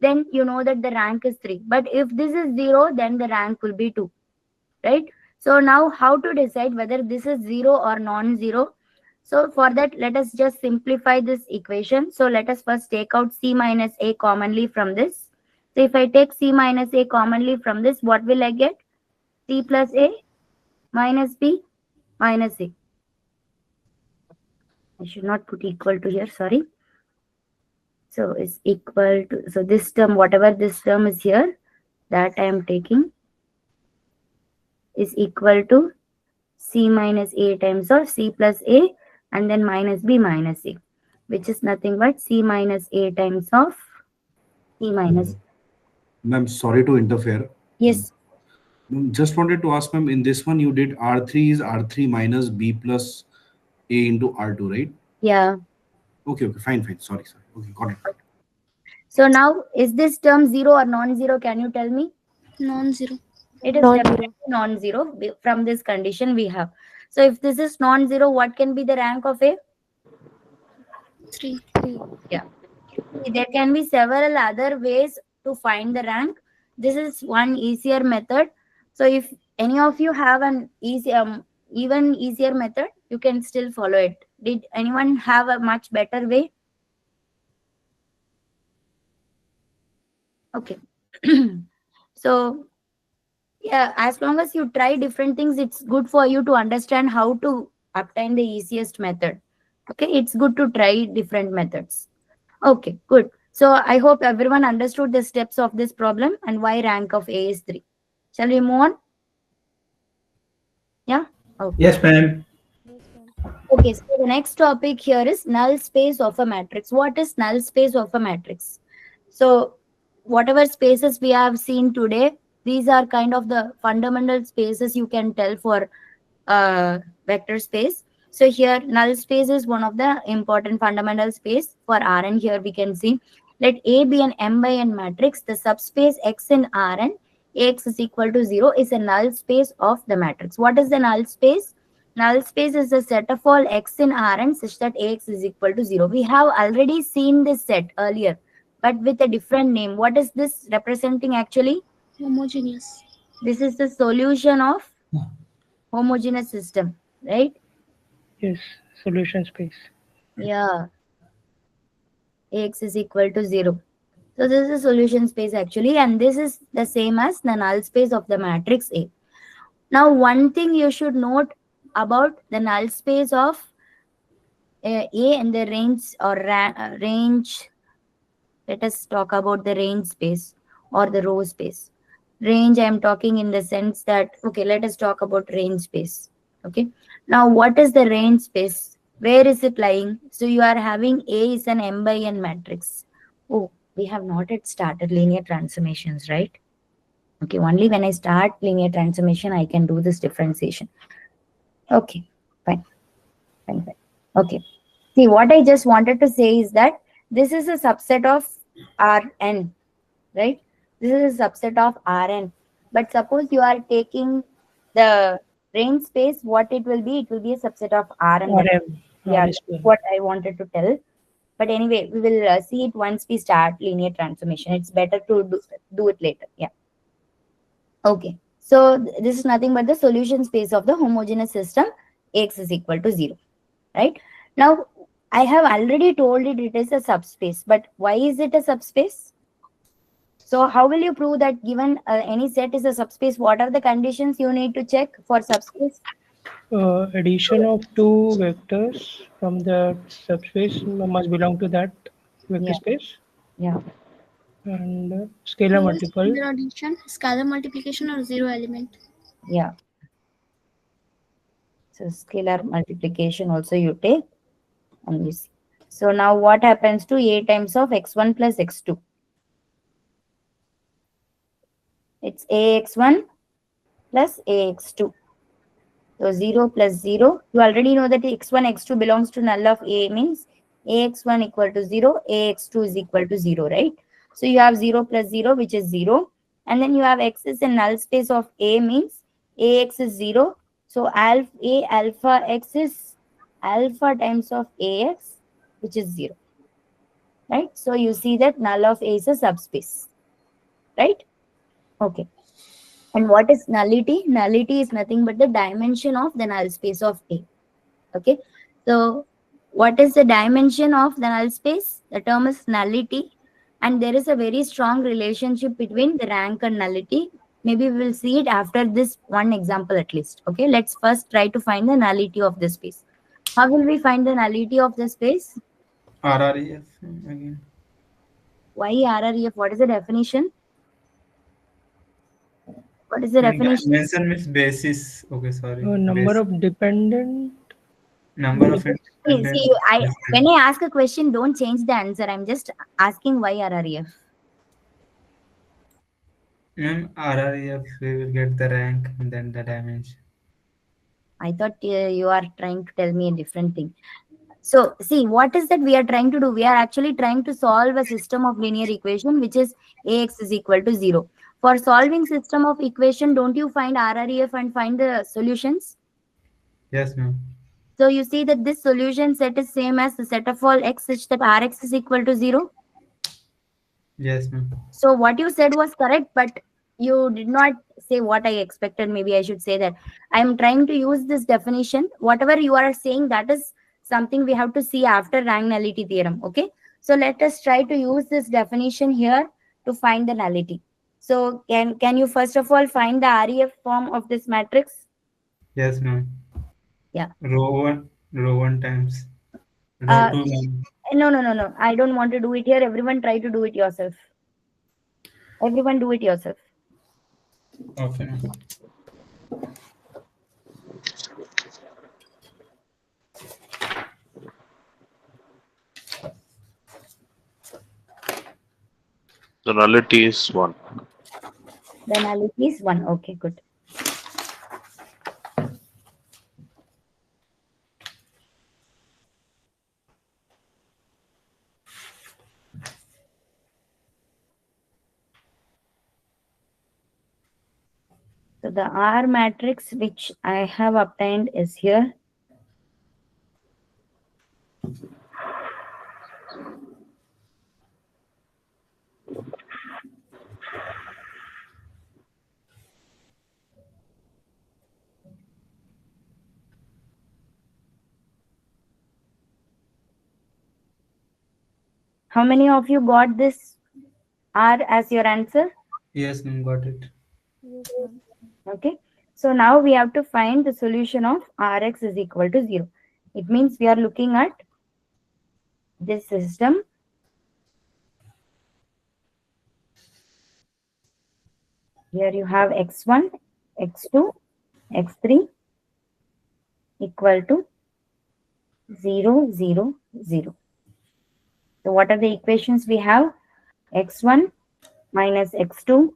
then you know that the rank is 3. But if this is 0, then the rank will be 2. Right? So now how to decide whether this is 0 or non-zero? So for that, let us just simplify this equation. So let us first take out C minus A commonly from this. So if I take C minus A commonly from this, what will I get? C plus A minus B minus A. I should not put equal to here, sorry. So it's equal to, so this term, whatever this term is here, that I am taking is equal to C minus A times of C plus A and then minus B minus A, which is nothing but C minus A times of C minus B. Ma'am, sorry to interfere. Yes. Just wanted to ask, ma'am, in this one you did R3 is R3 minus B plus A into R2, right? Yeah. Okay, fine. Sorry. Okay, got it. So now, is this term 0 or non-zero? Can you tell me? Non-zero. It is definitely non-zero from this condition we have. So if this is non-zero, what can be the rank of A? 3. Yeah. There can be several other ways to find the rank. This is one easier method. So if any of you have an easy, even easier method, you can still follow it. Did anyone have a much better way? Okay. So yeah, as long as you try different things, it's good for you to understand how to obtain the easiest method. Okay, it's good to try different methods. Okay, good. So I hope everyone understood the steps of this problem and why rank of A is 3. Shall we move on? Yeah? Okay. Yes, ma'am. Okay, so the next topic here is null space of a matrix. What is null space of a matrix? So whatever spaces we have seen today, these are kind of the fundamental spaces you can tell for vector space. So here null space is one of the important fundamental space for Rn. Here we can see, let A be an m by n matrix. The subspace X in Rn, Ax is equal to 0, is a null space of the matrix. What is the null space? Null space is a set of all X in Rn such that Ax is equal to 0. We have already seen this set earlier, but with a different name. What is this representing actually? Homogeneous. This is the solution of homogeneous system, right? Yes, solution space. Yeah. Ax is equal to 0. So this is a solution space actually, and this is the same as the null space of the matrix A. Now, one thing you should note about the null space of A and the range or range. Let us talk about the range space or the row space. Range, I am talking in the sense that, okay, let us talk about range space. Okay. Now, what is the range space? Where is it lying? So you are having A is an m by n matrix. Oh, we have not yet started linear transformations, right? Okay, only when I start linear transformation, I can do this differentiation. Okay, fine. Okay. See, what I just wanted to say is that this is a subset of Rn, right? This is a subset of Rn. But suppose you are taking the range space, what it will be? It will be a subset of Rm. Yeah, that's what I wanted to tell. But anyway, we will see it once we start linear transformation. It's better to do it later. Yeah. Okay. So this is nothing but the solution space of the homogeneous system. X is equal to 0. Right? Now, I have already told it is a subspace. But why is it a subspace? So how will you prove that given any set is a subspace? What are the conditions you need to check for subspace? Addition of two vectors from the subspace must belong to that vector space. Yeah. And scalar multiple. Scalar addition, scalar multiplication, or zero element. Yeah. So scalar multiplication also you take and you see. So now what happens to A times of x1 plus x2? It's ax1 plus ax2. So 0 plus 0. You already know that x1, x2 belongs to null of A, means ax1 equal to 0, ax2 is equal to 0, right? So you have 0 plus 0, which is 0. And then you have x is a null space of A, means ax is 0. So alpha x is alpha times of ax, which is 0. Right? So you see that null of A is a subspace. Right? Okay. And what is nullity? Nullity is nothing but the dimension of the null space of A. Okay. So what is the dimension of the null space? The term is nullity. and there is a very strong relationship between the rank and nullity. Maybe we will see it after this one example at least. Okay, let's first try to find the nullity of the space. How will we find the nullity of the space? RREF again. Why RREF? What is the definition? What is the definition? Dimension means basis. Okay, sorry. Number of dependent. Number of See, independent. when I ask a question, don't change the answer. I'm just asking why RREF. RREF, we will get the rank and then the dimension. I thought you are trying to tell me a different thing. So see, what is that we are trying to do? We are actually trying to solve a system of linear equation, which is AX is equal to 0. For solving system of equation, don't you find RREF and find the solutions? Yes, ma'am. So you see that this solution set is same as the set of all x such that Rx is equal to 0. Yes, ma'am. So what you said was correct, but you did not say what I expected. Maybe I should say that I am trying to use this definition. Whatever you are saying, that is something we have to see after rank nullity theorem. Okay. So let us try to use this definition here to find the nullity. So can you first of all find the REF form of this matrix? Yes, ma'am. Yeah. Row 1 times row 2. No. I don't want to do it here. Everyone try to do it yourself. Everyone do it yourself. Okay. The nullity is 1. The nullity is 1. Okay, good. So the R matrix which I have obtained is here. How many of you got this R as your answer? Yes, ma'am, got it. Okay. So now we have to find the solution of Rx is equal to 0. It means we are looking at this system. Here you have x1, x2, x3 equal to 0, 0, 0. So what are the equations we have? X1 minus x2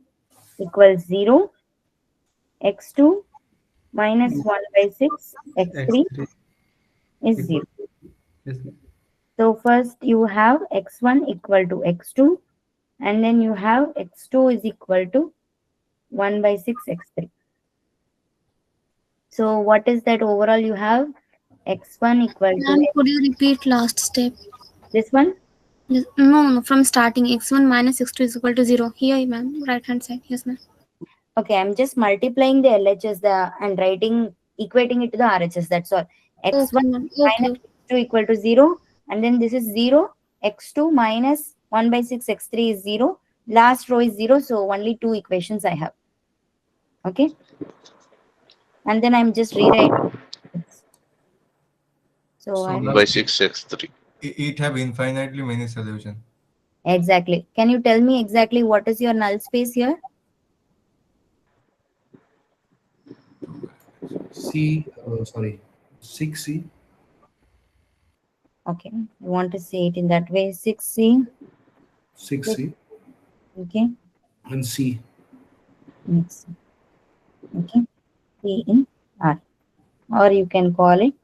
equals 0. X2 minus 1 by 6, x3 is 0. Yes. So first you have x1 equal to x2, and then you have x2 is equal to 1 by 6 x3. So what is that overall you have? X1 equal to Ma'am, could you repeat last step? this one? Yes. No, from starting x1 minus x2 is equal to 0. Here, ma'am, right hand side. Yes, ma'am. Okay, I'm just multiplying the LHS and equating it to the RHS. That's all. X1 minus x2 equal to 0, and then this is 0. X2 minus 1 by 6 x3 is 0. Last row is 0, so only 2 equations I have. Okay, and then I'm just rewriting. So 1 by 6 x3. It have infinitely many solutions. Exactly. Can you tell me exactly what is your null space here? Sorry, 6C. Okay, you want to say it in that way. 6C. 6C. Okay. And C. Next. Okay. C in R. Or you can call it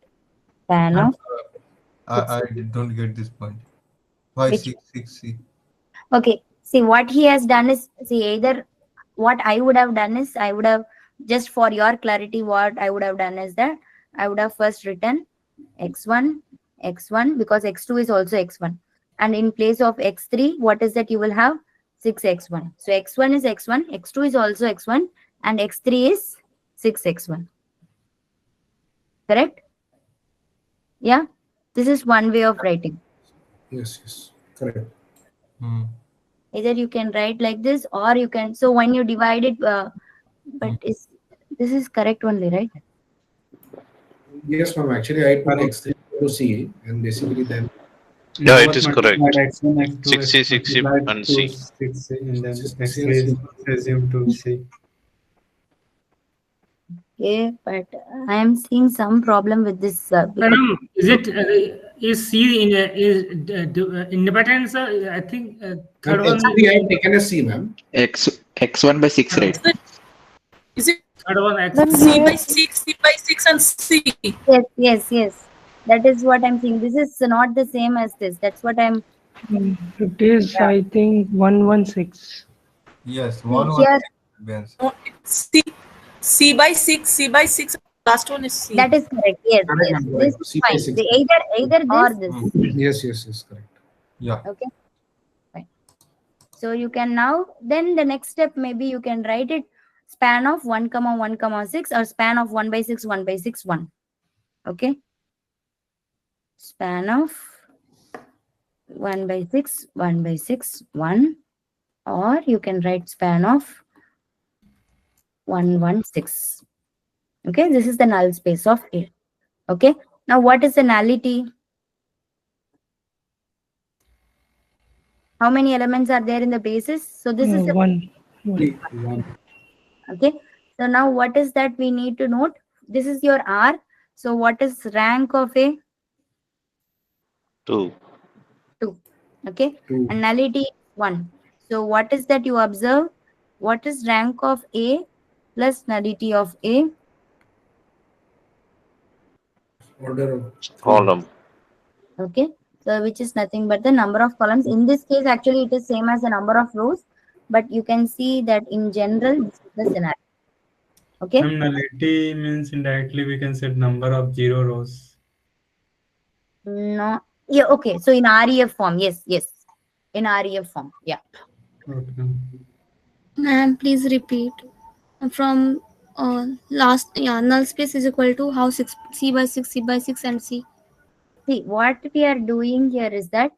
span of. I don't get this point. Why Which- 6C? Okay. See, what he has done is, see, either what I would have done is, I would have, just for your clarity, what I would have done is that I would have first written x1, x1, because x2 is also x1. And in place of x3, what is that you will have? 6x1. So x1 is x1, x2 is also x1, and x3 is 6x1. Correct? Yeah? This is one way of writing. Yes, correct. Either you can write like this, or you can, so when you divide it, but this is correct only, right? Yes, ma'am. Actually, I took x3 to C, and basically then. Yeah, it is correct. X1, X2 is 6C, 6C, multiplied and to C. 6, and then X3 is assumed to C. Okay, but I am seeing some problem with this. Madam, is it is C in is independence? I think third one. X3 I have taken as C, ma'am. X1 by 6, right? Is it Third one X. C by 6, C by 6, and C? Yes. That is what I'm saying. This is not the same as this. That's what I'm. It is, Yeah. I think, 116. Yes, Here, No, it's C by 6, C by 6. Last one is C. that is correct. Yes. This is C by fine. 6. Either this or this. Yes, correct. Yeah. Okay. Fine. So you can now, then the next step, maybe you can write it span of 1, 1, 6, or span of 1 by 6, 1 by 6, 1. Okay. Span of 1 by 6, 1 by 6, 1. Or you can write span of 1, 1, 6. Okay. This is the null space of A. Okay. Now what is the nullity? How many elements are there in the basis? So this is the One. okay. So now what is that we need to note? This is your R. So what is rank of A? 2. 2. Okay. 2. And nullity is 1. So what is that you observe? What is rank of A plus nullity of A? Order of Column. Okay. So which is nothing but the number of columns. In this case, actually, it is same as the number of rows. But you can see that in general, this is the scenario. Okay. Nullity means indirectly we can set number of 0 rows. No. Yeah. Okay. So in REF form, yes. In REF form, yeah. Okay. Ma'am, please repeat. From last, null space is equal to how 6, C by 6, C by 6, and C. See, what we are doing here is that,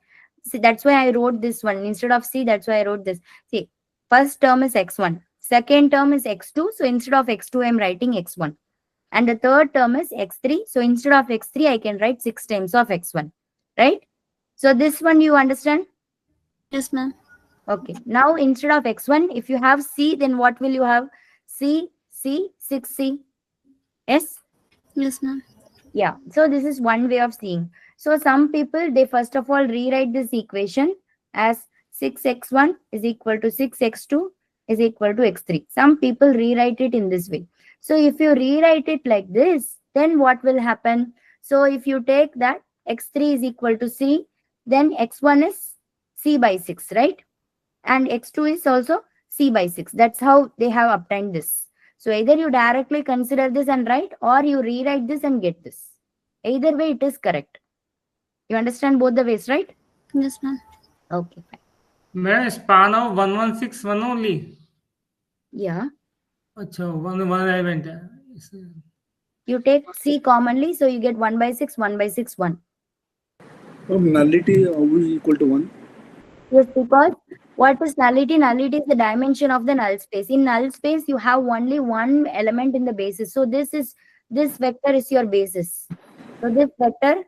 see, that's why I wrote this one. Instead of C, that's why I wrote this. See, first term is x1. Second term is x2. So instead of x2, I'm writing x1. And the third term is x3. So instead of x3, I can write 6 times of x1. Right? So this one you understand? Yes, ma'am. Okay. Now instead of x1, if you have C, then what will you have? C, 6C. Yes? Yes, ma'am. Yeah. So this is one way of seeing. So some people, they first of all rewrite this equation as 6x1 is equal to 6x2 is equal to x3. Some people rewrite it in this way. So if you rewrite it like this, then what will happen? So if you take that x3 is equal to C, then x1 is C by 6, right? And x2 is also C by 6. That's how they have obtained this. So either you directly consider this and write, or you rewrite this and get this. Either way, it is correct. You understand both the ways, right? Yes, ma'am. Okay, fine. Madam, span of 1161 only. Yeah. Acha, one I went. You take C commonly, so you get 1 by 6, 1 by 6, 1. Nullity always equal to 1. Yes, because what is nullity? Nullity is the dimension of the null space. In null space, you have only one element in the basis. So this vector is your basis. So this vector,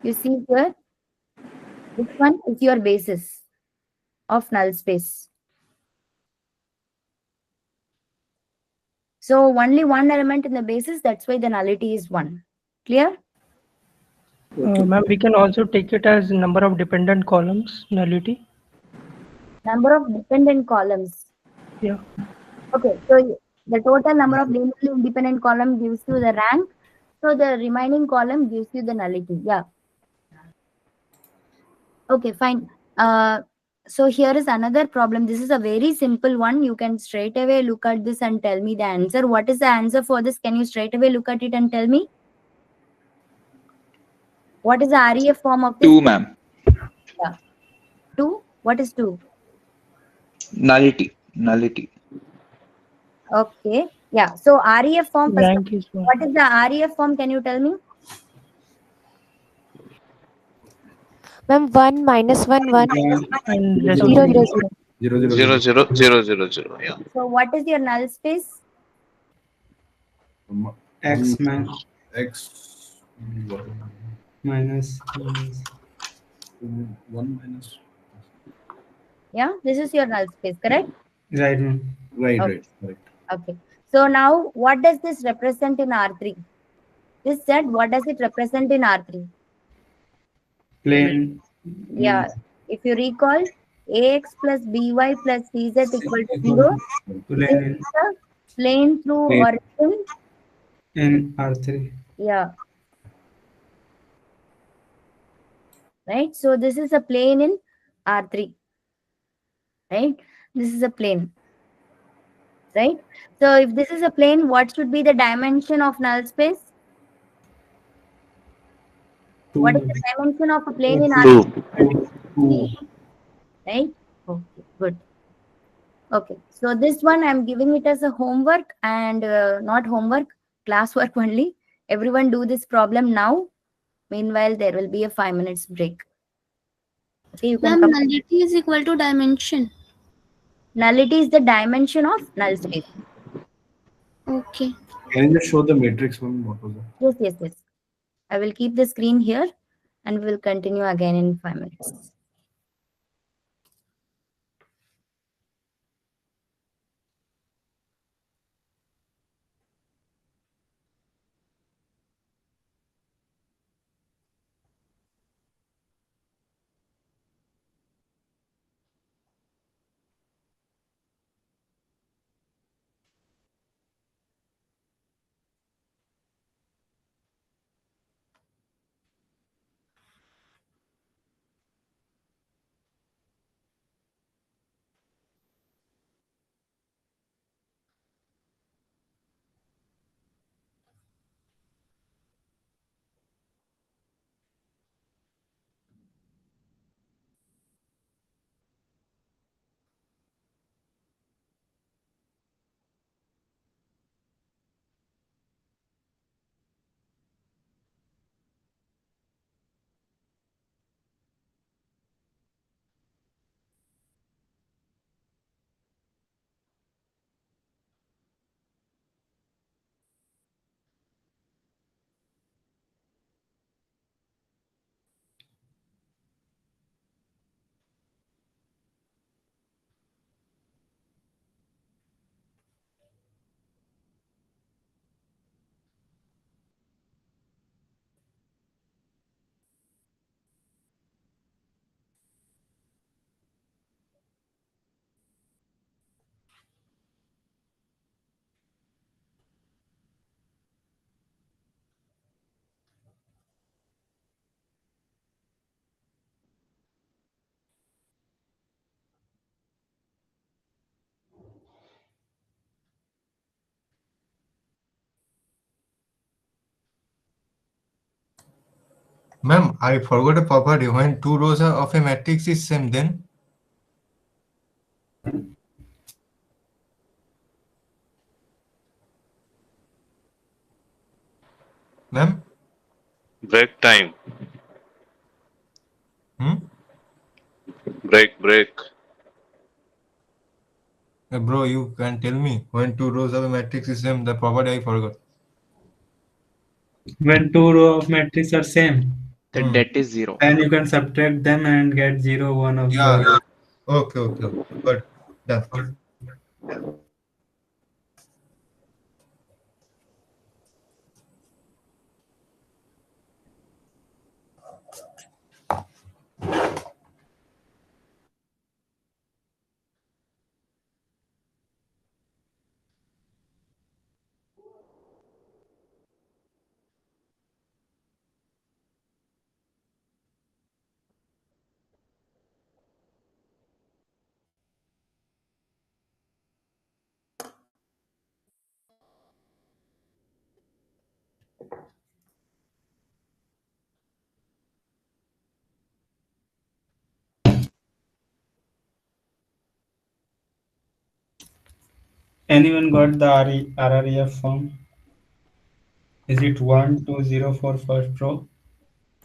you see here, this one is your basis of null space. So only one element in the basis, that's why the nullity is 1. Clear? Ma'am, we can also take it as number of dependent columns, nullity. Number of dependent columns. Yeah. Okay, so the total number of linearly independent column gives you the rank. So the remaining column gives you the nullity. Yeah. Okay, fine. So here is another problem. This is a very simple one. You can straight away look at this and tell me the answer. What is the answer for this? Can you straight away look at it and tell me? What is the REF form of this? 2, ma'am. Yeah. 2? What is 2? Nullity. Okay. Yeah. So REF form. Rank is 1. What is the REF form? Can you tell me? Ma'am, 1 minus 1 1 and 0 0 0. Zero, zero, 0, zero. 0, 0, 0, 0. Yeah. So what is your null space? X X minus 1 minus. Yeah, this is your null space, correct? right, ma'am. Right, Okay. right, correct. Okay. So now what does this represent in R3? This set, what does it represent in R3? Plane. Yeah. If you recall, ax plus by plus cz equal to 0. This Plane is the plane through Plane. origin. in R3. Yeah. Right. So this is a plane in R3. Right. This is a plane. Right. So if this is a plane, what should be the dimension of null space? What is the dimension of a plane in R3? 2. Right. Okay. Good. Okay. So this one I'm giving it as a homework and not homework, classwork only. Everyone do this problem now. Meanwhile, there will be a 5 minutes break. Okay, you can Ma'am, come. nullity is equal to dimension. Nullity is the dimension of null space. Okay. Can you just show the matrix one? What was that? Yes, yes, yes. I will keep the screen here and we will continue again in 5 minutes. Ma'am, I forgot a property. When two rows are of a matrix is same, then ma'am. Break time. Hmm? Break. Bro, you can tell me when two rows of a matrix is same. The property I forgot. When two rows of matrix are same, Hmm. That is 0. then you can subtract them and get 0, 1 of Yeah. the. Okay. Good. Done. Anyone got the RREF form? Is it 1, 2, 0 for first row?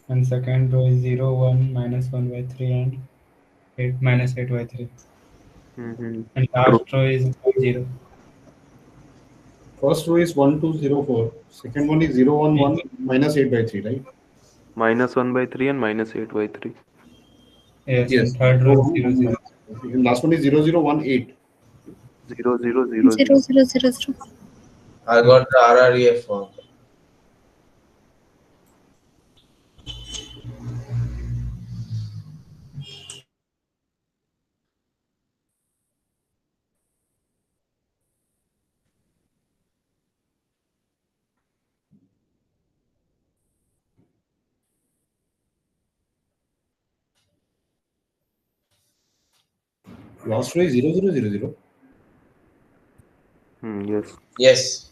And second row is 0, 1, minus 1 by 3 and 8 minus 8 by 3. And last row is 0. First row is 1, 2, 0, 4. Second one is 0, 1, 1, minus 8 by 3, right? Minus 1 by 3 and minus 8 by 3. Yes, Yes. and third row is 1, 0, 1, 0. And last one is 0, 0, 1, 8. 0, 0, 0, 0, 0. 0, 0, 0. I got the RREF form. Last row is 0, 0, 0, 0. Yes. Yes.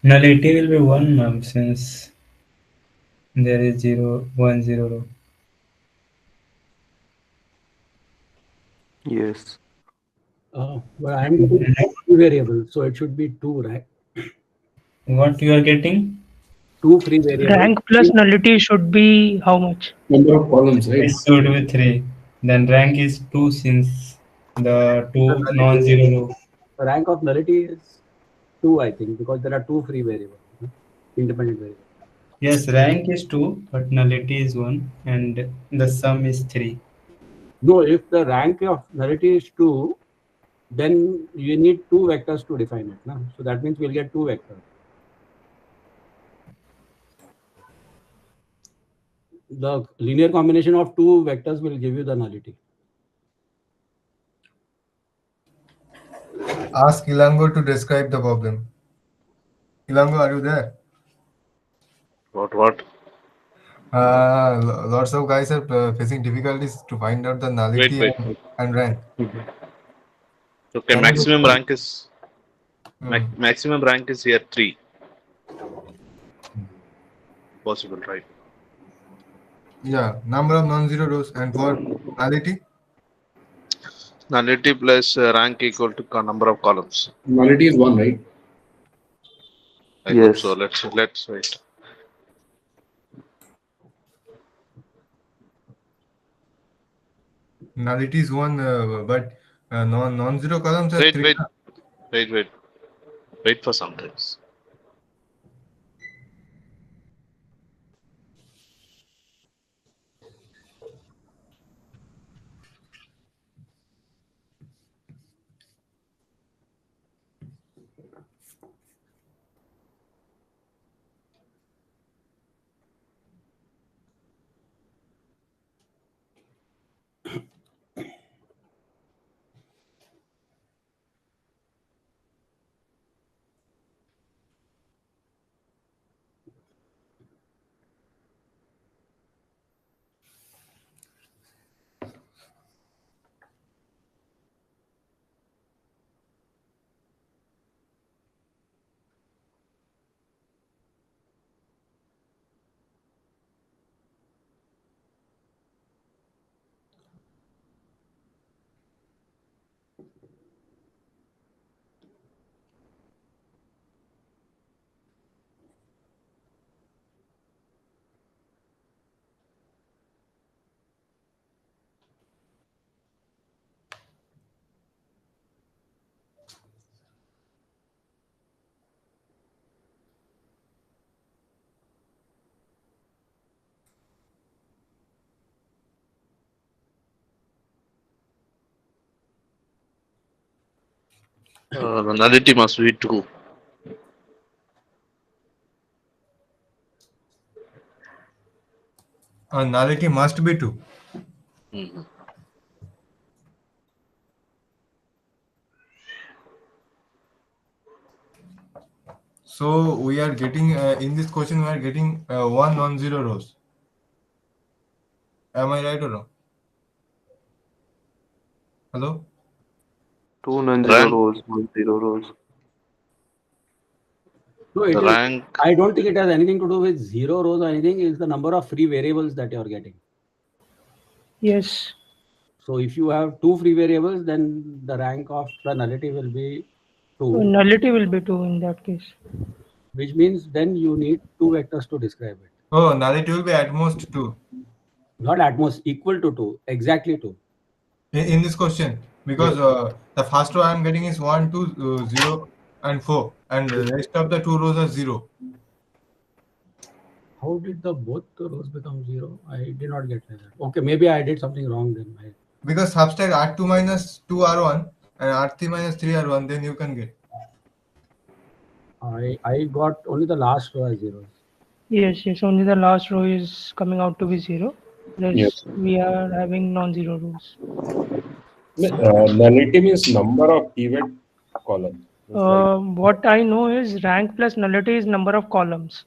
Nullity will be 1, ma'am, since there is 0, 1, 0 row. Yes. But I am getting two variables, so it should be 2, right? What you are getting? 2 free variables. Rank plus nullity should be how much? Number of columns, right? It should be 3. Then rank is 2 since the 2 non-zero row. The rank of nullity is 2, I think, because there are 2 free variables, independent variables. Yes, rank is 2, but nullity is 1, and the sum is 3. No, if the rank of nullity is 2, then you need 2 vectors to define it. No? So that means we'll get 2 vectors. The linear combination of 2 vectors will give you the nullity. Ask Ilango to describe the problem. Ilango, are you there? What? Lots of guys are facing difficulties to find out the nullity Wait. and rank. Okay, Can you maximum do- rank is maximum rank is here 3. Possible, right? Yeah, number of non-zero rows, and for nullity, Nullity plus rank equal to number of columns. Nullity is 1, right? I hope Yes. so. Let's wait. nullity is 1, but non-zero columns are 3. Wait for some times. The nullity must be 2. Nullity must be 2. Mhm. So we are getting in this question we are getting one non-zero rows. Am I right or wrong? Hello? 2 non-zero rows, 1 0 rows. No, it The is. rank. I don't think it has anything to do with 0 rows or anything. It's the number of free variables that you are getting. Yes. So if you have 2 free variables, then the rank of the nullity will be 2. So nullity will be 2 in that case. Which means then you need 2 vectors to describe it. Oh, nullity will be at most 2. Not at most, equal to 2. Exactly 2. In this question, because the first row I am getting is 1, 2, 0, and 4, and the rest of the 2 rows are 0. How did the both the rows become 0? I did not get that. Okay, maybe I did something wrong then. Because subtract R2 minus 2 R1 and R3 minus 3 R1, then you can get. I got only the last row as zeros. Yes, only the last row is coming out to be 0. Rest Yes. we are having non-zero rows. Nullity means number of pivot columns. Just like What I know is rank plus nullity is number of columns.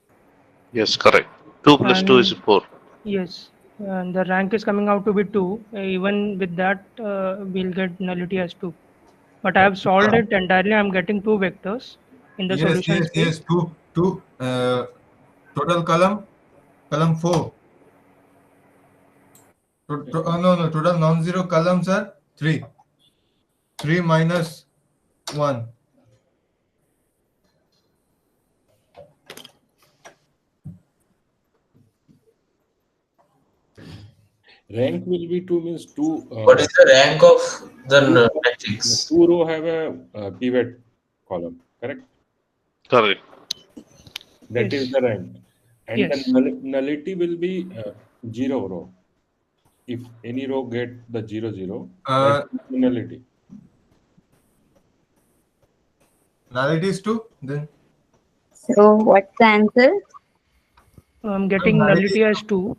Yes, correct. 2 plus 2 is And 4. yes, and the rank is coming out to be 2. Even with that, we'll get nullity as 2. But I have solved it entirely. I'm getting 2 vectors in the solution space. Two. Total column 4. No, total non-zero columns are 3. 3 minus 1. rank will be 2 means 2. What is the rank of the matrix? 2 row have a pivot column, correct? Correct. That is Yes. the rank. And Yes. the nullity will be 0 row. If any row get the 0, 0, that is the nullity. Nullity is 2, then. So what's the answer? I'm getting nullity as 2.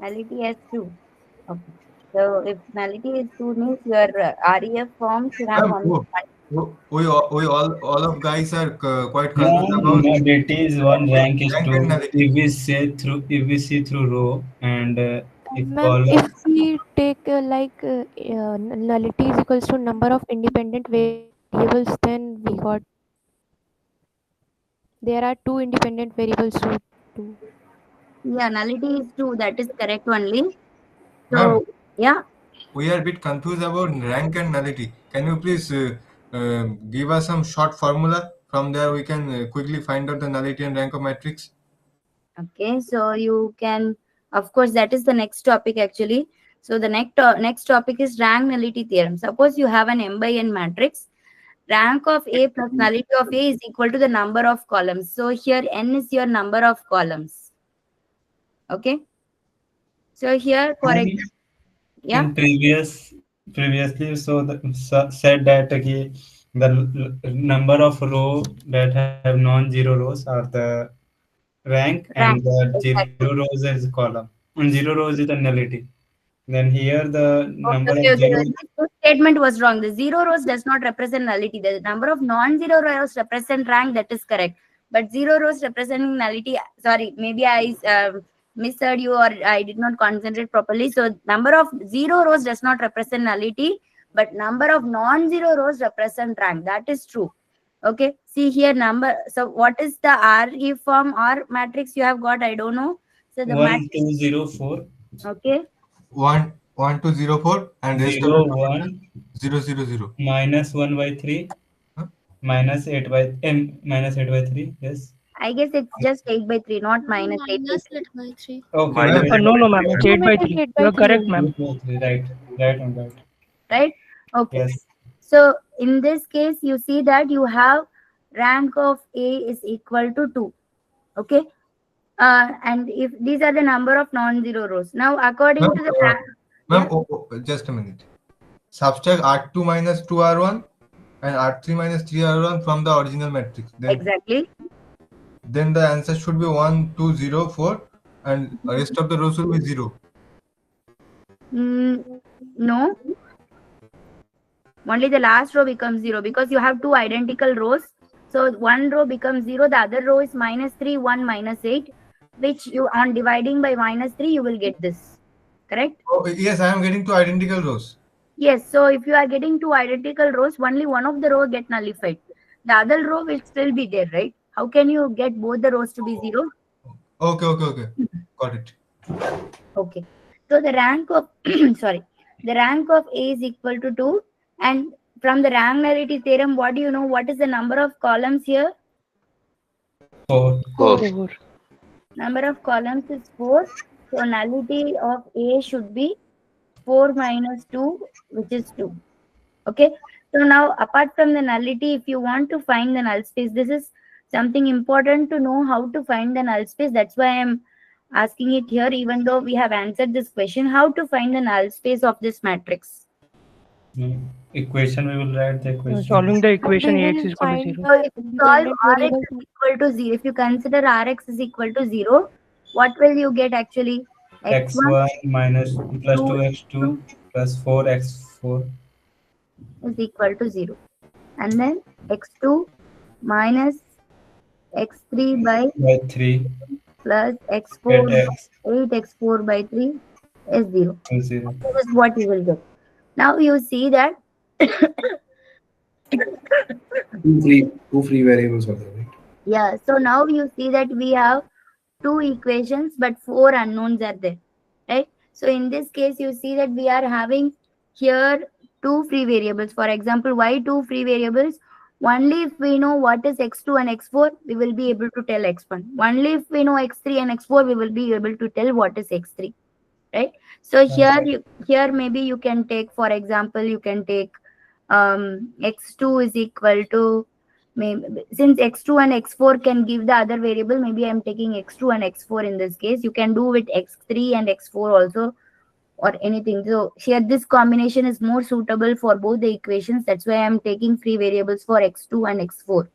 Nullity as 2. Okay. So if nullity is 2 means your REF form should have only one. We all of guys are quite No, confused about nullity is 1, rank is rank 2. and nullity. If we see through row and if Ma'am, column. if we take nullity is equals to number of independent variables, then we got there are 2 independent variables to 2. Yeah, nullity is 2. That is correct only. Ma'am, So yeah. we are a bit confused about rank and nullity. Can you please give us some short formula? From there, we can quickly find out the nullity and rank of matrix. Okay, so you can, of course, that is the next topic actually. So the next topic is rank nullity theorem. Suppose you have an m by n matrix. Rank of A plus nullity of A is equal to the number of columns. So here n is your number of columns. Okay. So here for example, yeah. In previously said that the number of row that have non-zero rows are the rank and Rank. the zero Exactly. rows is column and zero rows is the nullity. Then here the number of Okay, zero. this statement was wrong. The 0 rows does not represent nullity. The number of non-zero rows represent rank. That is correct. But 0 rows representing nullity. Sorry, maybe I misheard you or I did not concentrate properly. So number of 0 rows does not represent nullity, but number of non-zero rows represent rank. That is true. Okay. See here number. So what is the RE form or matrix you have got? I don't know. So the 1 2 0 4. Okay. 1 1 2 0 4 and rest of 0 the 1 0 0 0 minus 1 by 3 minus 8 by minus 8 by 3. Yes. I guess it's just 8 by 3, not minus 8 by Minus 3. 8 by 3. Okay. No, ma'am. It's 8 Ma'am, by it is 3. 8 You by are 3 correct, only. ma'am. Right. Right on that. Right? Okay. Yes. So in this case, you see that you have rank of A is equal to 2. Okay. And if these are the number of non-zero rows. Now, according to the Ma'am, just a minute. Subtract R2 minus 2 R1 and R3 minus 3 R1 from the original matrix. Exactly. Then the answer should be 1, 2, 0, 4, and rest of the rows will be 0. No. Only the last row becomes 0 because you have two identical rows. So one row becomes 0, the other row is -3, 1, -8, which you on dividing by -3, you will get this. Correct? Oh, yes, I am getting two identical rows. Yes, so if you are getting two identical rows, only one of the row get nullified. The other row will still be there, right? How can you get both the rows to be 0? Okay. Got it. Okay. So the rank of sorry, the rank of A is equal to 2. And from the rank-nullity theorem, what do you know? What is the number of columns here? 4. 4. Number of columns is 4. So nullity of A should be 4 minus 2, which is 2. Okay. So now, apart from the nullity, if you want to find the null space, this is something important to know how to find the null space. That's why I'm asking it here, even though we have answered this question, how to find the null space of this matrix. Equation, we will write the equation. Solving the equation We Ax will is equal to find 0. So if you solve independent Rx variables. is equal to 0, if you consider Rx is equal to 0, what will you get actually? x1 minus plus 2 2x2 plus 4x4 is equal to 0. And then x2 minus x3 by 3 plus x4 get x 8x4 by 3 is 0. 2 0. This is what you will get. Now you see that two free variables are there, right? yeah, so now you see that we have two equations but four unknowns are there, right? So in this case you see that we are having here two free variables. For example, why two free variables? Only if we know what is x2 and x4, we will be able to tell x1. Only if we know x3 and x4, we will be able to tell what is x3, right? So here maybe you can take, for example, you can take x2 is equal to, maybe since x2 and x4 can give the other variable, maybe I'm taking x2 and x4 in this case. You can do with x3 and x4 also, or anything. So here this combination is more suitable for both the equations. That's why I'm taking free variables for x2 and x4.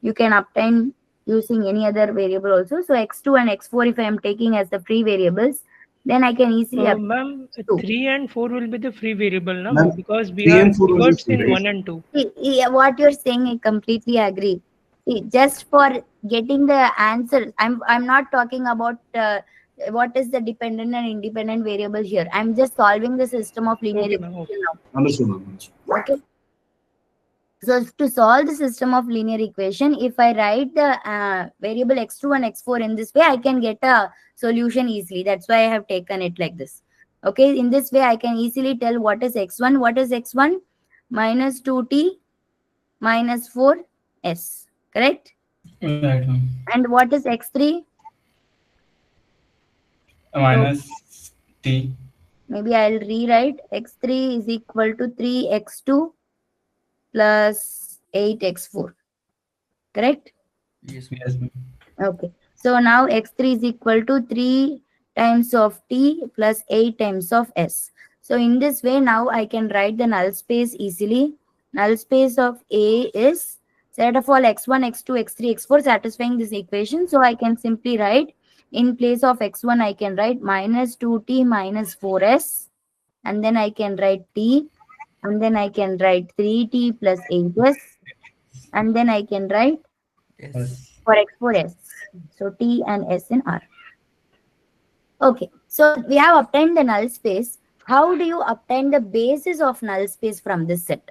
You can obtain using any other variable also. So x2 and x4, if I am taking as the free variables, then I can easily Ma'am, 3 and 4 will be the free variable now, Ma'am, because we 3 are and 4 will be pivots free, in right? 1 and 2. See, what you're saying, I completely agree. See, just for getting the answer, I'm not talking about what is the dependent and independent variable here. I'm just solving the system of linear Okay, equation ma'am. Okay. now. Understood, ma'am. Okay. So to solve the system of linear equation, if I write the variable x2 and x4 in this way, I can get a solution easily. That's why I have taken it like this. Okay, in this way, I can easily tell what is x1. What is x1? Minus 2t minus 4s. Correct? Right. And what is x3? Minus t. Maybe I'll rewrite x3 is equal to 3x2 plus 8x4. Correct? Yes. Okay. So now x3 is equal to 3 times of t plus 8 times of s. So in this way, now I can write the null space easily. Null space of A is set of all x1, x2, x3, x4 satisfying this equation. So I can simply write, in place of x1, I can write minus 2t minus 4s. And then I can write t. And then I can write 3t plus 8s. And then I can write for x4 s. So t and s in R. Okay, so we have obtained the null space. How do you obtain the basis of null space from this set?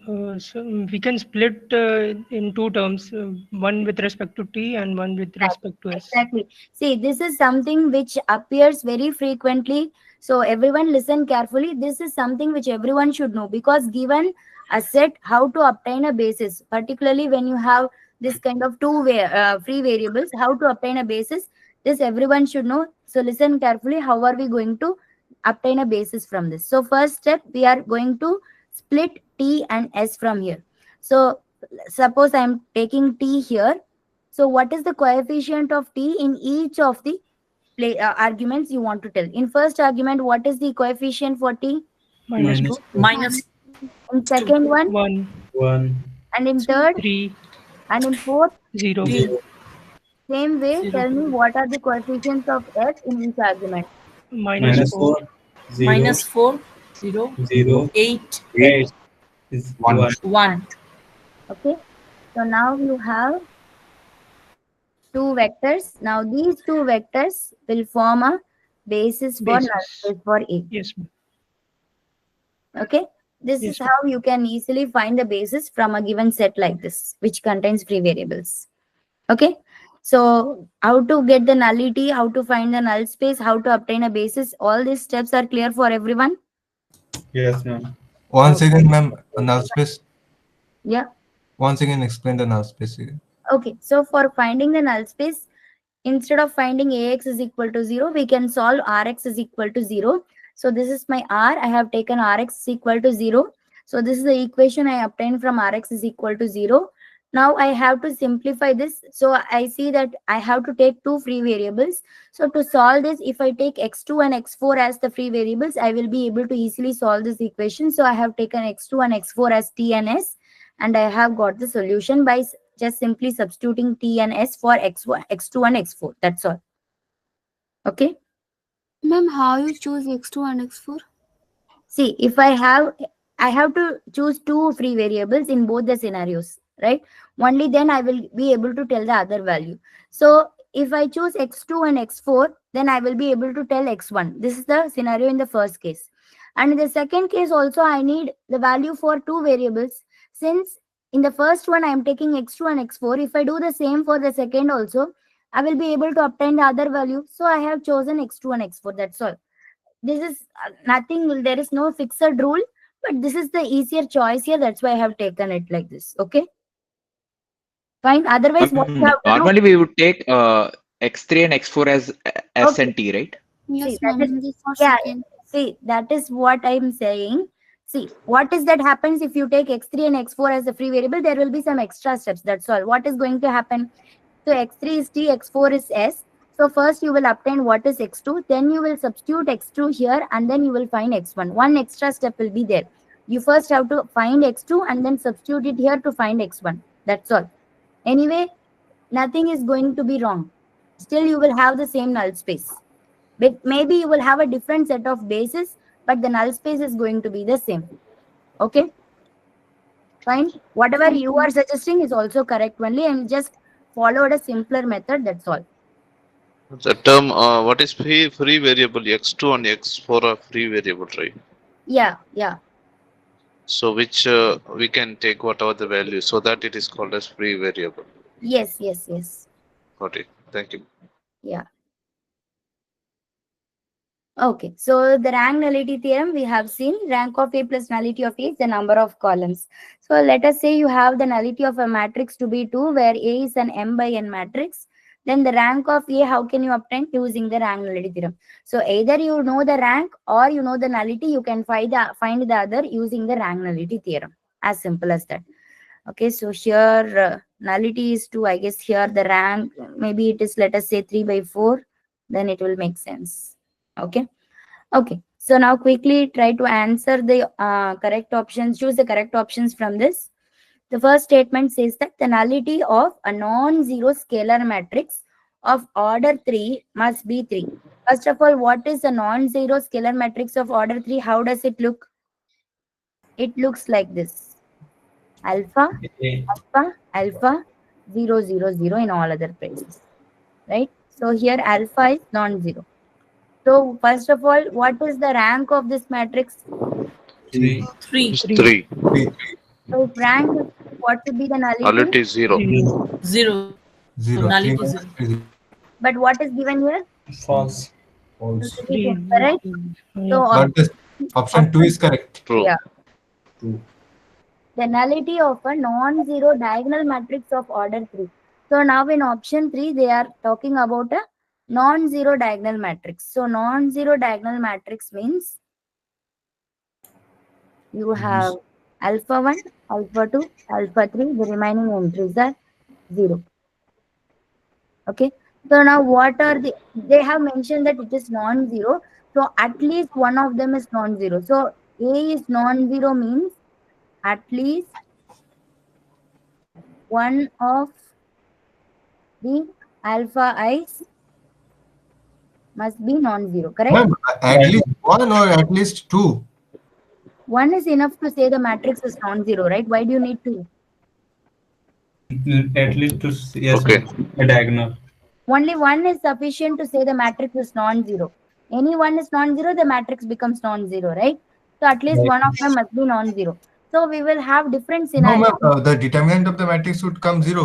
So we can split in two terms, one with respect to t and one with respect to s. Exactly. See, this is something which appears very frequently. So everyone listen carefully. This is something which everyone should know, because given a set, how to obtain a basis, particularly when you have this kind of free variables, how to obtain a basis, this everyone should know. So listen carefully. How are we going to obtain a basis from this? So first step, we are going to split t and s from here. So suppose I am taking t here. So what is the coefficient of t in each of the arguments you want to tell? In first argument, what is the coefficient for t? Minus 2. Minus In second one, 1, 1, and in third, 3, and in fourth. 0. 0, Same way, 0, tell me what are the coefficients of f in each argument. Minus minus 4. 4, 0, -4, 0, 0, 8, 8 is 1. 1. Okay. So now you have two vectors. Now these two vectors will form a basis for null Basis. space for A. Yes, ma'am. Okay. This Yes, is how you can easily find the basis from a given set like this, which contains free variables. Okay. So how to get the nullity, how to find the null space, how to obtain a basis, all these steps are clear for everyone. Yes, ma'am. Once again, ma'am, null space. Yeah. Once again, explain the null space again. Okay. So for finding the null space, instead of finding ax is equal to 0, we can solve rx is equal to 0. So this is my r. I have taken rx is equal to 0. So this is the equation I obtained from rx is equal to 0. Now I have to simplify this. So I see that I have to take two free variables. So to solve this, if I take x2 and x4 as the free variables, I will be able to easily solve this equation. So I have taken x2 and x4 as t and s, and I have got the solution by just simply substituting t and s for x1, x2 and x4. That's all. Okay. Ma'am, how you choose x2 and x4? See, if I have to choose two free variables in both the scenarios, right? Only then I will be able to tell the other value. So if I choose x2 and x4, then I will be able to tell x1. This is the scenario in the first case. And in the second case also, I need the value for two variables. Since in the first one, I am taking x2 and x4. If I do the same for the second also, I will be able to obtain the other value. So I have chosen x2 and x4. That's all. This is nothing, there is no fixed rule, but this is the easier choice here. That's why I have taken it like this. Okay. Fine. Otherwise, what you have to do? Normally, we would take x3 and x4 as S Okay. and T, right? Yes, See, that ma'am. is, In the first yeah, second. see, that is what I'm saying. See, what is that happens if you take x3 and x4 as a free variable? There will be some extra steps. That's all. What is going to happen? So x3 is t, x4 is s. So first you will obtain what is x2, then you will substitute x2 here, and then you will find x1. One extra step will be there. You first have to find x2 and then substitute it here to find x1. That's all. Anyway, nothing is going to be wrong. Still you will have the same null space. But maybe you will have a different set of bases, but the null space is going to be the same. Okay? Fine. Whatever you are suggesting is also correct only. I'm just followed a simpler method. That's all. The term, what is free variable? X2 and X4 are free variable, right? Yeah, yeah. So which we can take whatever the value, so that it is called as free variable. Yes, yes, yes. Got it. Thank you. Yeah. Okay, so the rank nullity theorem we have seen, rank of A plus nullity of A is the number of columns. So let us say you have the nullity of a matrix to be 2, where A is an m by n matrix. Then the rank of A, how can you obtain? Using the rank nullity theorem. So either you know the rank or you know the nullity, you can find the other using the rank nullity theorem. As simple as that. Okay, so here nullity is 2. I guess here the rank, maybe it is, let us say 3 by 4. Then it will make sense. Okay. Okay. So now quickly try to answer the correct options. Choose the correct options from this. The first statement says that the nullity of a non-zero scalar matrix of order 3 must be 3. First of all, what is a non-zero scalar matrix of order 3? How does it look? It looks like this. Alpha, alpha, alpha, 0, 0, 0 in all other places. Right? So here alpha is non-zero. So first of all, what is the rank of this matrix? 3. 3. 3. So if rank is 3, what should be the nullity? Nullity is 0. 0. 0. Nullity 3 0. minus 3 But what is given here? False. So false. this is incorrect. So But the option 2 is correct. True. yeah. True. The nullity of a non-zero diagonal matrix of order 3. So now in option 3, they are talking about a non-zero diagonal matrix. So non-zero diagonal matrix means you have alpha 1, alpha 2, alpha 3. The remaining entries are 0. Okay. So now what are they have mentioned that it is non-zero. So at least one of them is non-zero. So A is non-zero means at least one of the alpha i's must be non-zero, correct? Ma'am, at least one or at least two? One is enough to say the matrix is non-zero, right? Why do you need two? At least to yes, Okay. a diagonal. Only one is sufficient to say the matrix is non-zero. Any one is non-zero, the matrix becomes non-zero, right? So at least Right. one of them must be non-zero. So we will have different No, scenarios. ma'am, the determinant of the matrix would come zero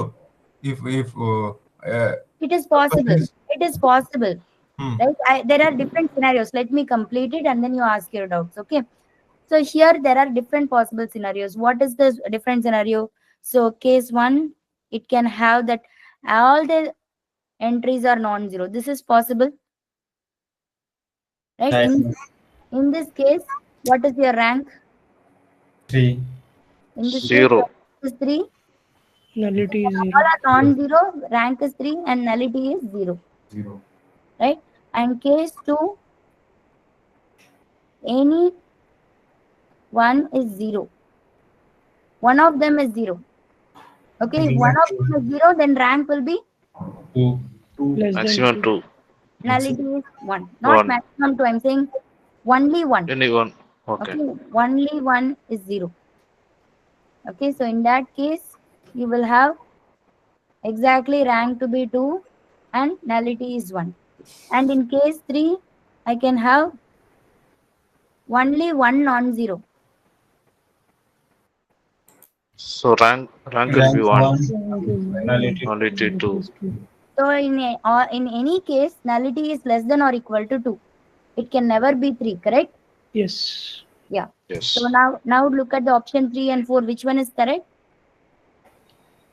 if It is possible. It is possible. Hmm. Right? There are different scenarios. Let me complete it and then you ask your doubts. Okay. So here there are different possible scenarios. What is the different scenario? So case one, it can have that all the entries are non-zero. This is possible. Right? Right. In this case, what is your rank? 3. In this case, Zero. rank is 3. Nullity is All 0. are non-zero, rank is 3 and nullity is 0. Right? And case 2, any one is 0. One of them is 0. Okay, if one of them is 0, then rank will be 2. Less than Maximum 2. nullity is 1. Not 1. maximum 2. I'm saying only 1. Anyone. Okay. Okay, only 1 is 0. Okay, so in that case, you will have exactly rank to be 2 and nullity is 1. And in case 3, I can have only one non-zero. So rank will be 1. Nullity. Nullity 2. So in any case, nullity is less than or equal to 2. It can never be 3, correct? Yes. Yeah. Yes. So now look at the option 3 and 4. Which one is correct?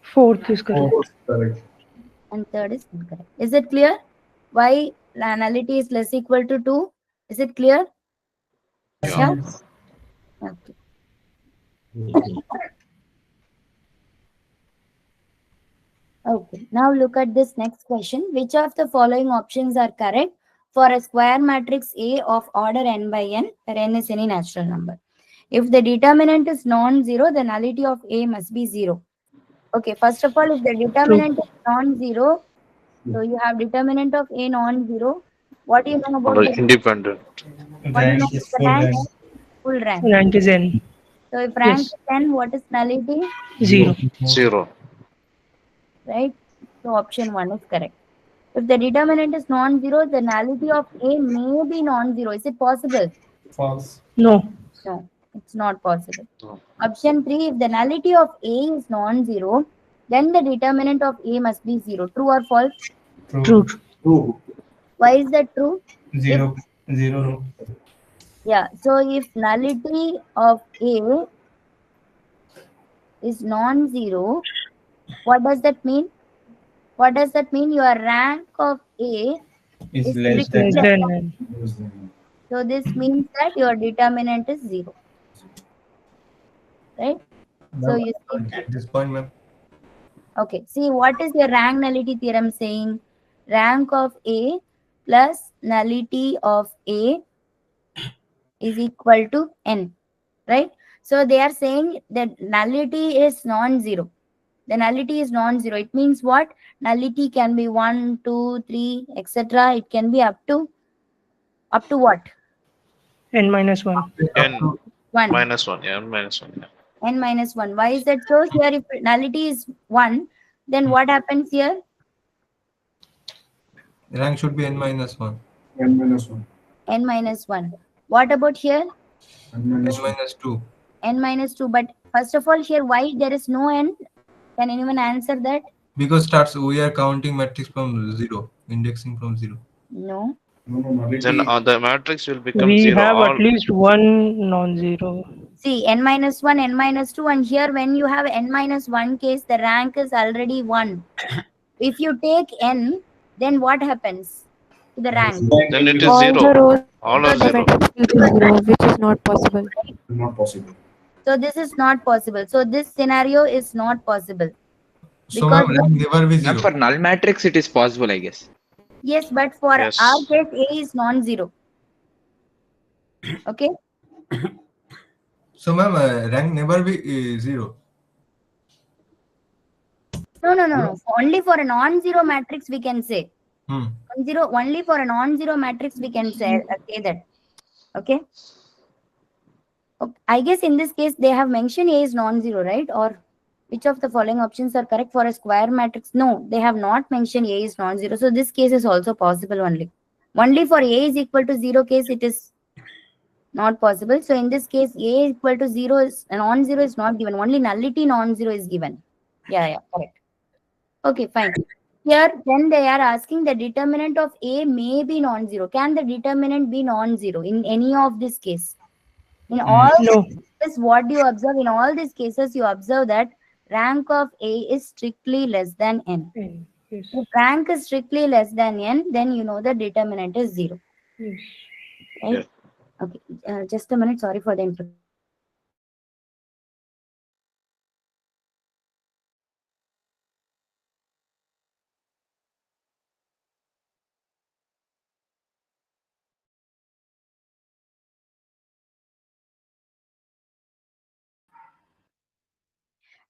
Fourth is correct. And third is incorrect. Is it clear? Why nullity is less equal to 2? Is it clear? Yeah. Okay. Okay. Now look at this next question. Which of the following options are correct for a square matrix A of order n by n, where n is any natural number? If the determinant is non-zero, the nullity of A must be 0. Okay, first of all, if the determinant is non-zero, so you have determinant of A non-zero. What do you know about the Independent. what do you know Rank is about the full rank? rank. Full rank. Rank is n. So if rank Yes. is n, what is nullity? 0. 0. Right? So option 1 is correct. If the determinant is non-zero, the nullity of A may be non-zero. Is it possible? False. No. No, it's not possible. No. Option 3, if the nullity of A is non-zero, then the determinant of A must be 0. True or false? True. Why is that true? 0. 0. Yeah, so if nullity of A is non-zero, what does that mean? What does that mean? Your rank of A Is is less strictly than less n. than. So this means that your determinant is 0. Right? So Ma'am, you I don't see, get this point, ma'am. okay, see what is your rank nullity theorem saying? Rank of A plus nullity of A is equal to n, right? So they are saying that nullity is non-zero. The nullity is non-zero. It means what? Nullity can be 1, 2, 3, etc. It can be up to what? n minus 1. N 1. minus 1. Yeah, n minus 1. Yeah. N minus 1. Why is that so? Here, if nullity is 1, then what happens here? Rank should be n minus 1. N minus 1. What about here? N minus 2. N minus 2. But first of all, here, why there is no n? Can anyone answer that? Because we are counting matrix from 0, indexing from 0. No. Then the matrix will become We 0. have All at least one non-zero. See, n minus 1, n minus 2, and here when you have n minus 1 case, the rank is already 1. If you take n, then what happens to the rank? then it is All 0. the rows All in are the 0. matrix will be 0, which is not possible. So this is not possible. So this scenario is not possible. So, Because ma'am, rank never be 0. For null matrix, it is possible, I guess. yes, but for Yes. our case, A is non-zero. Okay. So, ma'am, rank never be 0. No. Only for a non-zero matrix we can say. Hmm. Only for a non-zero matrix we can say that. Okay. I guess in this case they have mentioned A is non-zero, right? Or which of the following options are correct for a square matrix? No, they have not mentioned A is non-zero. So this case is also possible only. Only for A is equal to 0 case it is not possible. So in this case, A is equal to 0 is non-zero is not given. Only nullity non-zero is given. Yeah, correct. Okay, fine. Here, then they are asking the determinant of A may be non-zero. Can the determinant be non-zero in any of this case? In all No. this, what do you observe? In all these cases, you observe that rank of A is strictly less than n. Yes. If rank is strictly less than n, then you know the determinant is 0. Yes. Right? Okay, just a minute. Sorry for the interruption.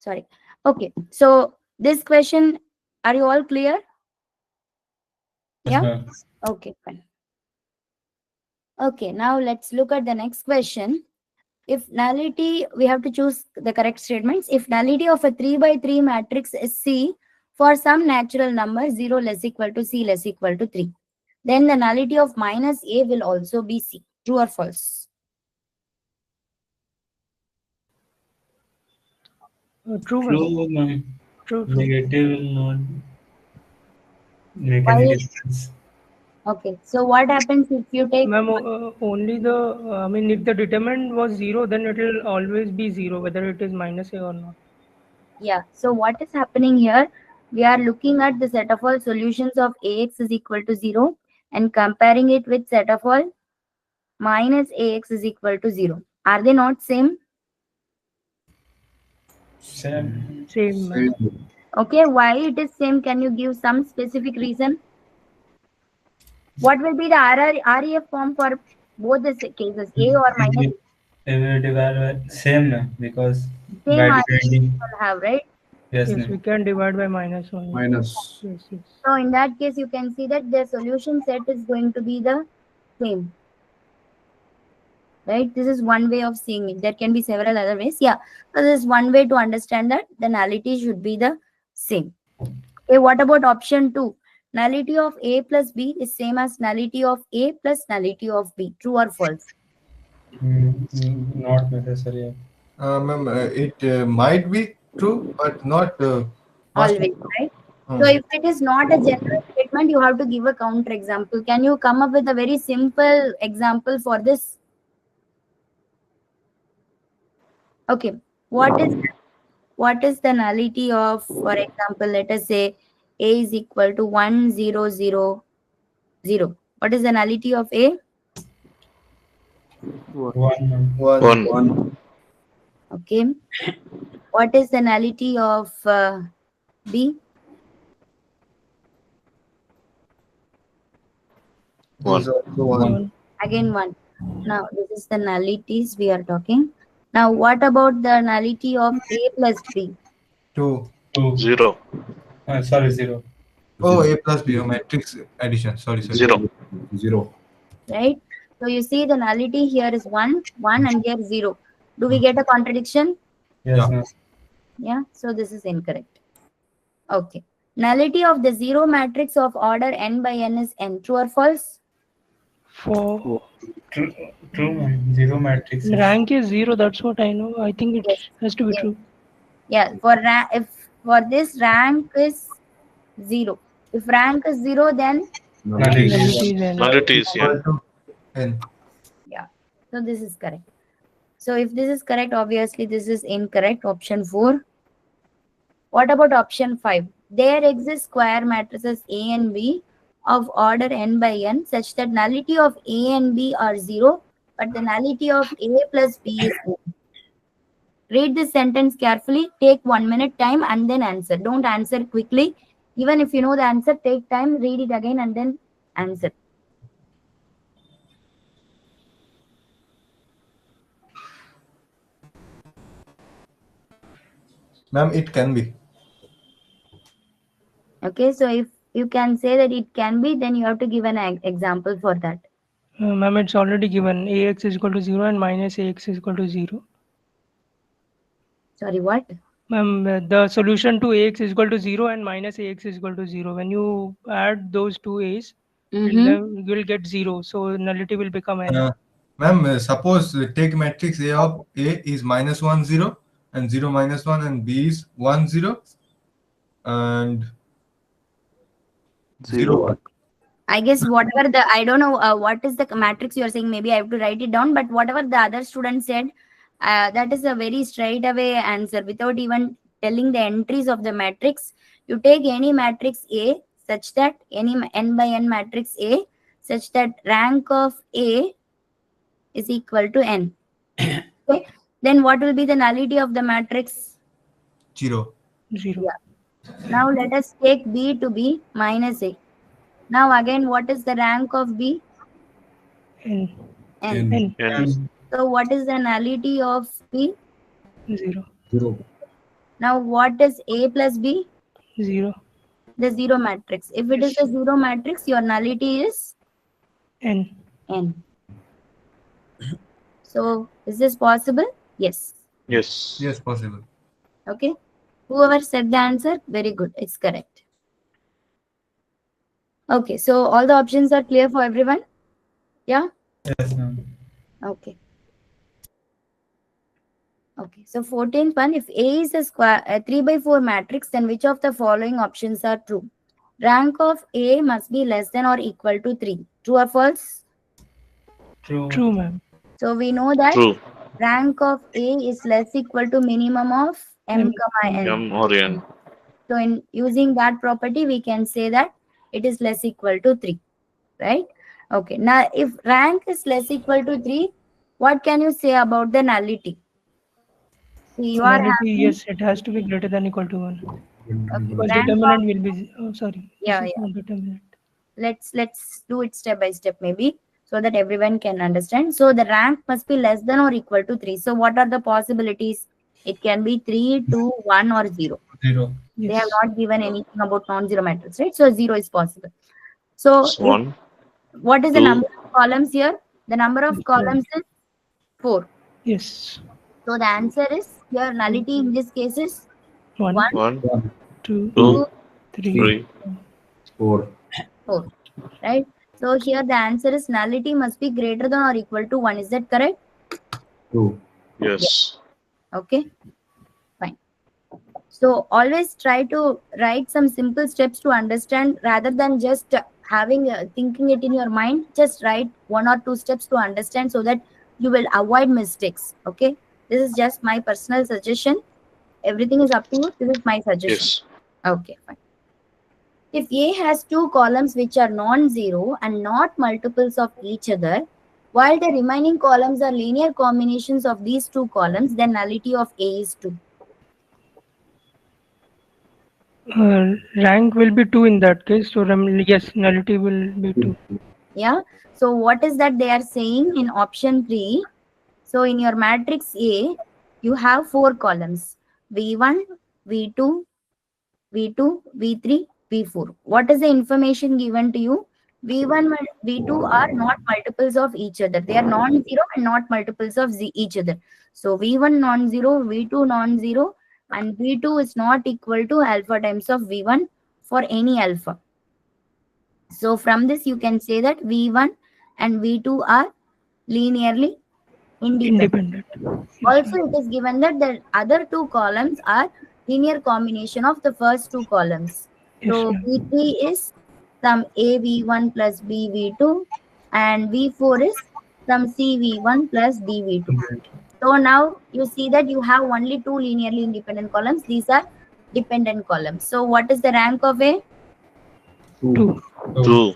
Sorry. Okay, so this question, are you all clear? Yeah. Okay, fine. Okay, now let's look at the next question. If nullity, we have to choose the correct statements. If nullity of a 3 by 3 matrix is C for some natural number 0 less equal to C less equal to 3, then the nullity of minus A will also be C. True or false? True. True, ma'am. True. Negative will not make Why any is- difference. Okay, so what happens if you take... Ma'am, only the, I mean, if the determinant was 0, then it will always be 0, whether it is minus A or not. Yeah, so what is happening here? We are looking at the set of all solutions of Ax is equal to 0 and comparing it with set of all minus Ax is equal to 0. Are they not same? Same. Same. Okay, why it is same? Can you give some specific reason? What will be the REF form for both the cases, A or minus? We will divide by same, ma'am, because Same by REF dividing. will have, right? Yes, Yes, ma'am. we can divide by minus only. Minus. Yes. So in that case, you can see that the solution set is going to be the same. Right? This is one way of seeing it. There can be several other ways. Yeah. So this is one way to understand that the nullity should be the same. Okay, what about option 2? Nullity of A plus B is same as nullity of A plus nullity of B. True or false? Not necessary. Ma'am, it might be true, but not must Always, be true. right? So if it is not a general statement, you have to give a counter example. Can you come up with a very simple example for this? Okay, what is the nullity of, for example, let us say A is equal to 1 0 0 0. What is the nullity of A? 1. Okay. What is the nullity of B? 1. Again 1. Now this is the nullities we are talking. Now what about the nullity of A plus B? 2. 0. Sorry, 0. Oh, A plus B, matrix addition. Sorry. 0. Right? So you see the nullity here is 1, and here 0. Do we get a contradiction? Yes, ma'am. Yeah, so this is incorrect. Okay. Nullity of the 0 matrix of order n by n is n. True or false? True, ma'am. 0 matrix. Rank is 0, that's what I know. I think it has to be true. Yeah, if for this rank is 0. If rank is 0, then Nullity is n. Nullity is n. N. Yeah, so this is correct. So if this is correct, obviously this is incorrect. Option 4. What about option 5? There exist square matrices A and B of order n by n such that nullity of A and B are 0, but the nullity of A plus B is n. Read this sentence carefully, take 1 minute time and then answer. Don't answer quickly. Even if you know the answer, take time, read it again and then answer. Ma'am, it can be. Okay, so if you can say that it can be, then you have to give an example for that. Ma'am, it's already given. Ax is equal to 0 and minus ax is equal to 0. Sorry, what? Ma'am, the solution to ax is equal to 0 and minus ax is equal to 0. When you add those two a's, you will get 0. So nullity will become n. Ma'am, suppose take matrix A of A is -1 0 and 0 -1 and B is 1 0 and 0 1. I guess whatever I don't know what is the matrix you are saying. Maybe I have to write it down. But whatever the other student said, that is a very straight away answer without even telling the entries of the matrix. You take any matrix A such that any n by n matrix A such that rank of A is equal to n. Okay. Then what will be the nullity of the matrix? 0. 0. Yeah. Now let us take B to be minus A. Now again, what is the rank of B? N. N. So what is the nullity of B? 0. 0. Now what is A plus B? 0. The zero matrix. If it is a zero matrix, your nullity is N. N. So is this possible? Yes. Yes. Yes, possible. Okay. Whoever said the answer, very good. It's correct. Okay. So all the options are clear for everyone? Yeah? Yes, ma'am. Okay. Okay. So 14th one, if A is a 3 by 4 matrix, then which of the following options are true? Rank of A must be less than or equal to 3. True or false? True. True, ma'am. So we know that True. rank of A is less equal to minimum of m comma n. M or N. So in using that property, we can say that it is less equal to 3, right? Okay. Now, if rank is less equal to 3, what can you say about the nullity? So you are Nullity, having, yes, it has to be greater than equal to 1. okay, Because rank determinant of, will be, oh, sorry. yeah, This is yeah. not determinant. Let's do it step by step maybe so that everyone can understand. So the rank must be less than or equal to 3. So what are the possibilities? It can be 3, 2, 1 or 0. 0. They have not given anything about non-zero matrix, right? So 0 is possible. So It's 1. what is the 2. number of columns here? The number of columns is 4. Yes. So the answer is here nullity in this case is 1, 1, 2, 2, 3, 3. 4. 4. Right? So here the answer is nullity must be greater than or equal to 1. Is that correct? True. Yes. Okay. Fine. So always try to write some simple steps to understand rather than just having thinking it in your mind. Just write 1 or 2 steps to understand so that you will avoid mistakes. Okay. This is just my personal suggestion. Everything is up to you. This is my suggestion. Yes. Okay, fine. If A has 2 columns which are non-zero and not multiples of each other, while the remaining columns are linear combinations of these 2 columns, then nullity of A is 2. Rank will be 2 in that case. So yes, nullity will be 2. Yeah. So what is that they are saying in option 3? So in your matrix A, you have 4 columns. V1, V2, V2, V3, V4. What is the information given to you? V1 and V2 are not multiples of each other. They are non-zero and not multiples of each other. So V1 non-zero, V2 non-zero, and V2 is not equal to alpha times of V1 for any alpha. So from this, you can say that V1 and V2 are linearly independent. Also, it is given that the other 2 columns are linear combination of the first 2 columns. So V3 is some AV1 plus BV2 and V4 is some CV1 plus DV2. So now you see that you have only 2 linearly independent columns. These are dependent columns. So what is the rank of A? 2. 2.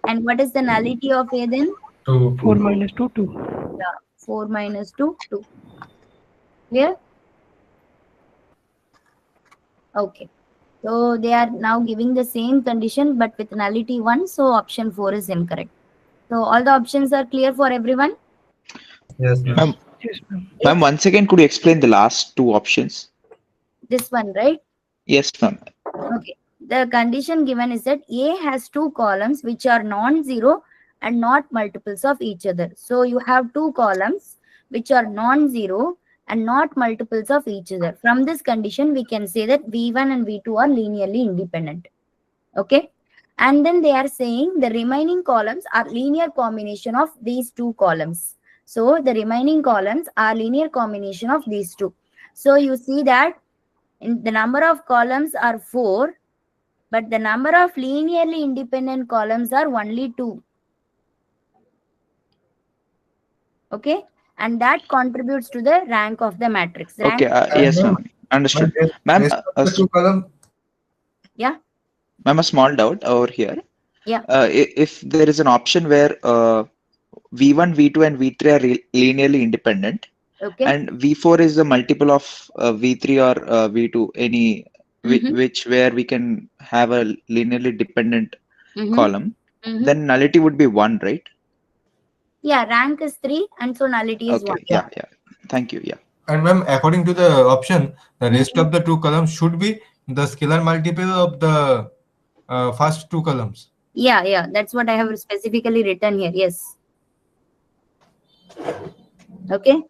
And what is the nullity of A then? 2. 4 minus 2, 2. Yeah, 4 minus 2, 2. Clear? Okay. So they are now giving the same condition but with nullity 1. So option 4 is incorrect. So all the options are clear for everyone? Yes, ma'am. Ma'am, once again, could you explain the last 2 options? This one, right? Yes, ma'am. Okay. The condition given is that A has two columns which are non-zero and not multiples of each other. So you have two columns which are non-zero and not multiples of each other. From this condition, we can say that V1 and V2 are linearly independent. Okay. And then they are saying the remaining columns are linear combination of these two columns. So the remaining columns are linear combination of these two. So you see that the number of columns are 4, but the number of linearly independent columns are only 2. Okay, and that contributes to the rank of the matrix. Okay. Rank, Yes, ma'am. Understood. Ma'am, yeah, ma'am, a small doubt over here. yeah. If there is an option where V1, V2, and V3 are linearly independent, Okay. and V4 is the multiple of V3 or V2, any which where we can have a linearly dependent column, then nullity would be 1, right? Yeah, rank is 3 and so nullity is 1. Okay. Yeah. Yeah. Thank you. Yeah. And ma'am, according to the option, the rest of the two columns should be the scalar multiple of the first two columns. Yeah, yeah, that's what I have specifically written here. Yes. Okay.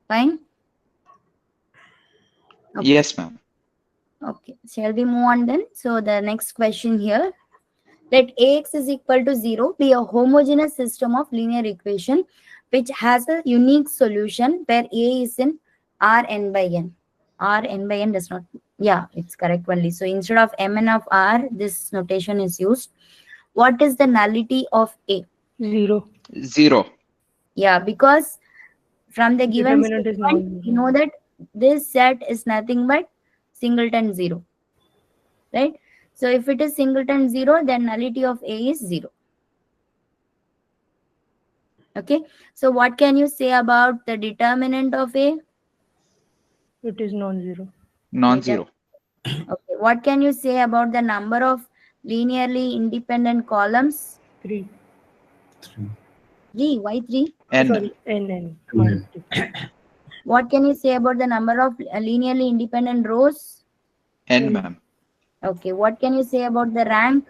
Fine. Okay. Yes, ma'am. Okay. Shall we move on then? So the next question here. Let Ax is equal to 0 be a homogeneous system of linear equation which has a unique solution where A is in Rn by n. Rn by n does not, yeah, it's correct only. So instead of Mn of R, this notation is used. What is the nullity of A? 0. 0. Yeah, because from the given Determinant is statement, you know that this set is nothing but singleton 0. Right? So if it is singleton 0, then nullity of A is 0. Okay. So what can you say about the determinant of A? It is non-zero. Non-zero. Okay. What can you say about the number of linearly independent columns? 3. 3. Why 3? N. Sorry, n. What can you say about the number of linearly independent rows? N, ma'am. Okay. What can you say about the rank?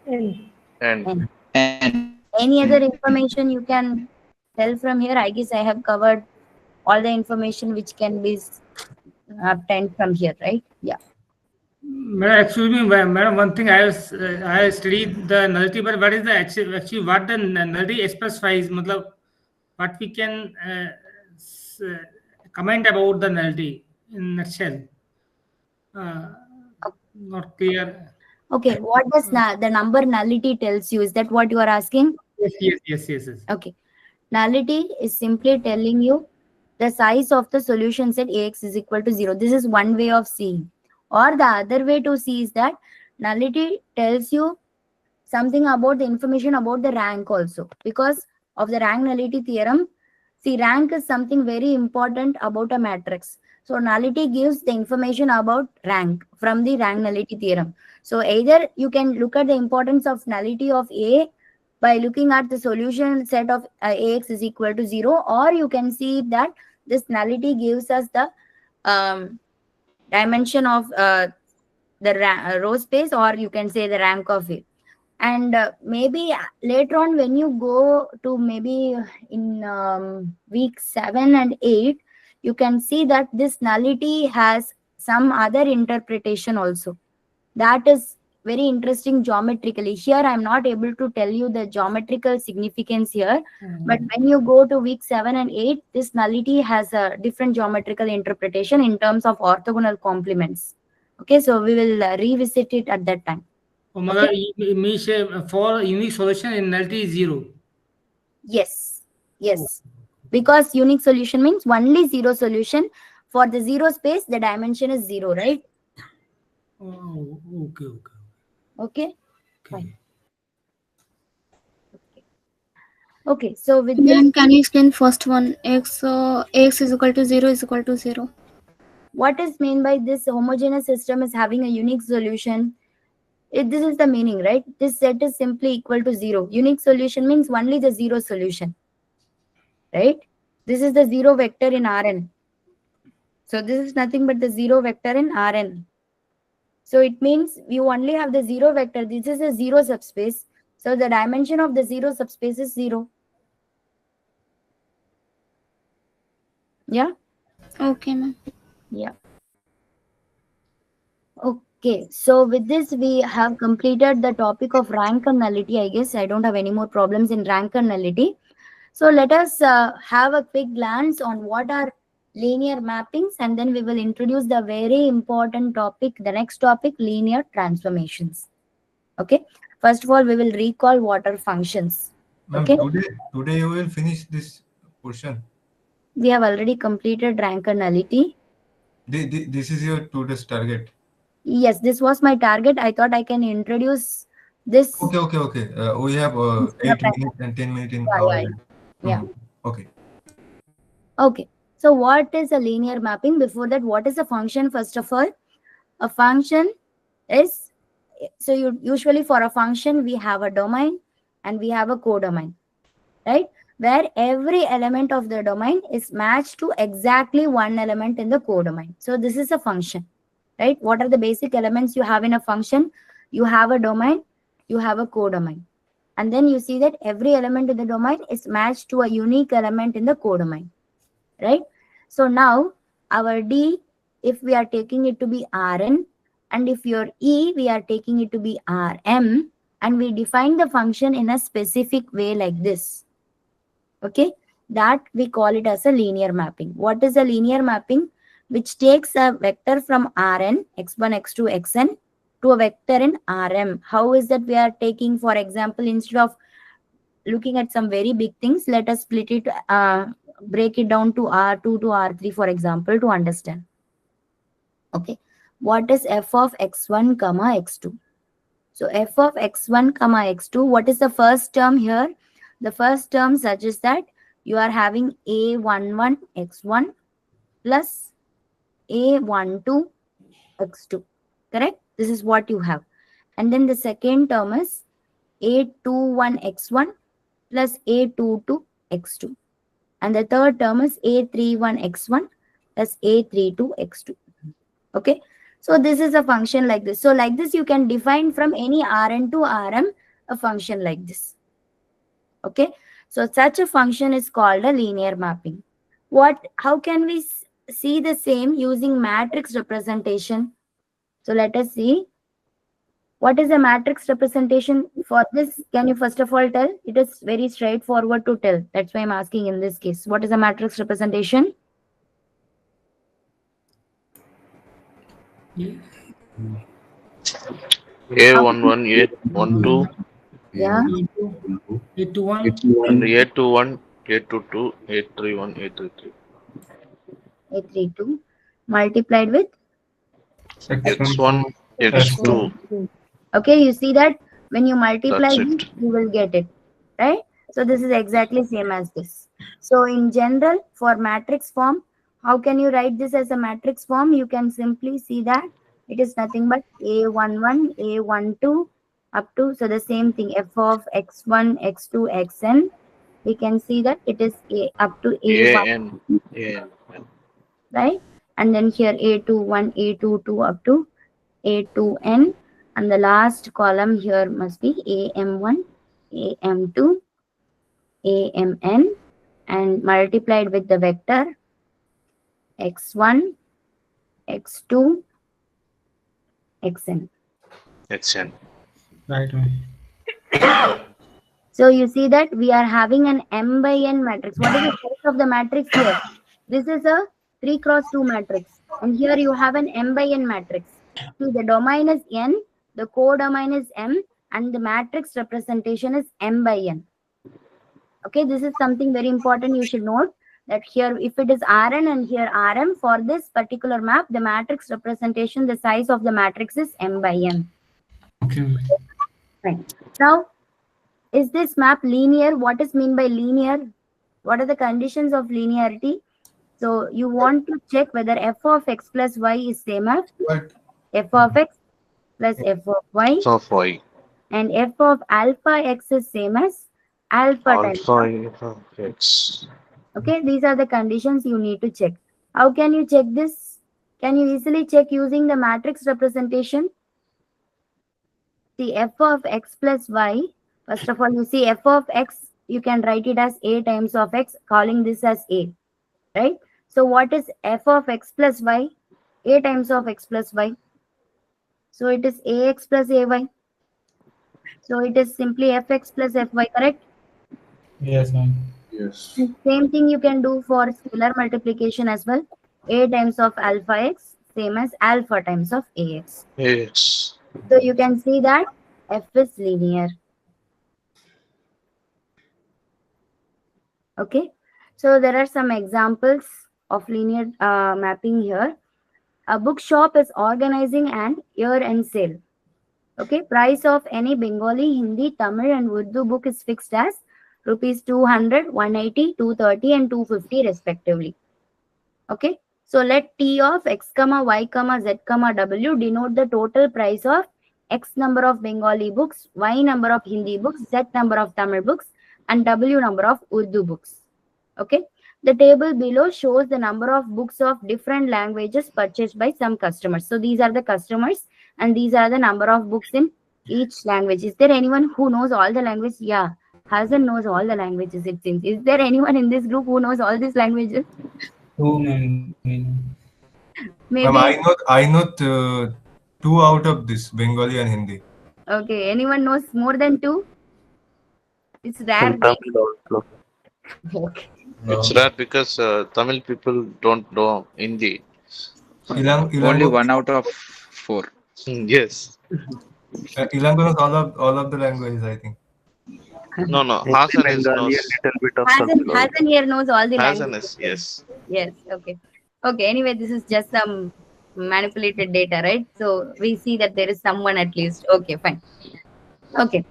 N. N. N. Any other information you can tell from here? I guess I have covered all the information which can be obtained from here, right? Yeah. Madam, excuse me, madam. One thing I studied the nullity, but what is the actually what the nullity specifies? Matlab, what we can comment about the nullity in nutshell? Not clear. Okay. What does the number nullity tells you? Is that what you are asking? Yes. Okay. Nullity is simply telling you the size of the solution set Ax is equal to 0. This is one way of seeing. Or the other way to see is that nullity tells you something about the information about the rank also. Because of the rank nullity theorem, see, rank is something very important about a matrix. So nullity gives the information about rank from the rank nullity theorem. So either you can look at the importance of nullity of A by looking at the solution set of Ax is equal to 0, or you can see that this nullity gives us the dimension of the row space, or you can say the rank of it. And maybe later on when you go to maybe in week 7 and 8, you can see that this nullity has some other interpretation also. That is very interesting geometrically. Here I am not able to tell you the geometrical significance here, but when you go to week 7 and 8, this nullity has a different geometrical interpretation in terms of orthogonal complements. Okay, so we will revisit it at that time. Mother, means for unique solution in nullity is 0. Yes. Because unique solution means only 0 solution. For the 0 space, the dimension is 0, right? Oh, okay. Okay. Fine. Okay, so with this, Then can you explain first one? X is equal to 0 is equal to 0. what is meant by this homogeneous system is having a unique solution? This is the meaning, right? This set is simply equal to 0. Unique solution means only the 0 solution, right? This is the 0 vector in Rn. So this is nothing but the zero vector in Rn. So it means you only have the zero vector. This is a zero subspace. So the dimension of the zero subspace is 0. Yeah? Okay, ma'am. Yeah. Okay. So with this, we have completed the topic of rank and nullity. I guess I don't have any more problems in rank and nullity. So let us have a quick glance on what are linear mappings, and then we will introduce the very important topic, the next topic, linear transformations. Okay. First of all, we will recall what are functions. Ma'am, Okay. today you will finish this portion. We have already completed rank and nullity. This is your today's target. Yes, this was my target. I thought I can introduce this. Okay. We have 8 minutes and 10 minutes in Yeah, our. yeah, yeah. Okay. Okay. So what is a linear mapping? Before that, what is a function? First of all, a function is, so you usually for a function we have a domain and we have a codomain, right? Where every element of the domain is matched to exactly one element in the codomain. So this is a function, right? What are the basic elements you have in a function? You have a domain, you have a codomain, and then you see that every element in the domain is matched to a unique element in the codomain, right? So now our D, if we are taking it to be Rn, and if your E, we are taking it to be Rm, and we define the function in a specific way like this. Okay, that we call it as a linear mapping. What is a linear mapping? Which takes a vector from Rn, x1, x2, xn, to a vector in Rm. How is that we are taking? For example, instead of looking at some very big things, let us split it, break it down to R2 to R3, for example, to understand. Okay, what is f of x1 comma x2? So f of x1 comma x2, what is the first term here? The first term suggests that you are having a11 x1 plus a12 x2, correct? This is what you have. And then the second term is a21 x1 plus a22 x2. And the third term is a31 x1 plus a32 x2. Okay, so this is a function like this. So like this, you can define from any Rn to Rm a function like this. Okay, so such a function is called a linear mapping. How can we see the same using matrix representation? So let us see. What is a matrix representation? For this, can you first of all tell? It is very straightforward to tell. That's why I'm asking in this case. What is a matrix representation? A11, A12, Yeah. A21. and A21, A22, A31, A33. A32 multiplied with X1, X2. Okay, you see that when you multiply That's this, it. you will get it, right? So this is exactly same as this. So in general, for matrix form, how can you write this as a matrix form? You can simply see that it is nothing but A11, A12 up to, so the same thing, f of x1, x2, xn. We can see that it is up to A1, AN. AN. right? And then here A21, A22 up to A2n, and the last column here must be AM1, AM2, AMN, and multiplied with the vector x1, x2, xn. XN. Right. So you see that we are having an m by n matrix. What is the size of the matrix here? This is a 3 cross 2 matrix, and here you have an m by n matrix. See, the domain is n, the codomain is m, and the matrix representation is m by n. Okay, this is something very important you should note, that here if it is Rn and here Rm, for this particular map, the matrix representation, the size of the matrix is m by n. Okay. Right. Now, is this map linear? What is mean by linear? What are the conditions of linearity? So you want to check whether f of x plus y is same as f of x plus f of y, Of Y. and f of alpha x is same as alpha times. Alpha X. Okay, these are the conditions you need to check. How can you check this? Can you easily check using the matrix representation? See, f of x plus y. First of all, you see f of x, you can write it as a times of x, calling this as a, right? So what is f of x plus y? A times of x plus y. So it is ax plus ay. So it is simply fx plus fy, correct? Yes, ma'am. Yes. Same thing you can do for scalar multiplication as well. A times of alpha x, same as alpha times of ax. Yes. So you can see that f is linear. Okay. So there are some examples of linear mapping here. A bookshop is organizing an year-end sale. Okay. Price of any Bengali, Hindi, Tamil and Urdu book is fixed as rupees 200, 180, 230 and 250 respectively. Okay. So let T of x comma y comma z comma w denote the total price of x number of Bengali books, y number of Hindi books, z number of Tamil books and w number of Urdu books. Okay. The table below shows the number of books of different languages purchased by some customers. So these are the customers and these are the number of books in each language. Is there anyone who knows all the languages? Yeah. Hasan knows all the languages, it seems. Is there anyone in this group who knows all these languages? Two, ma'am. Ma'am, Maybe. I know two out of this, Bengali and Hindi. Okay. Anyone knows more than two? It's rare. And Tamil also. Okay. It's rare because Tamil people don't know Hindi. Only 1 out of 4. Yes. Ilango knows all of the languages, I think. No, Only Hasan is Bengali knows. and little bit of Tamil also. Hasan here knows all the Hasan languages. is, yes. Yes. Okay. Okay. Anyway, this is just some manipulated data, right? So we see that there is someone at least. Okay, fine. Okay.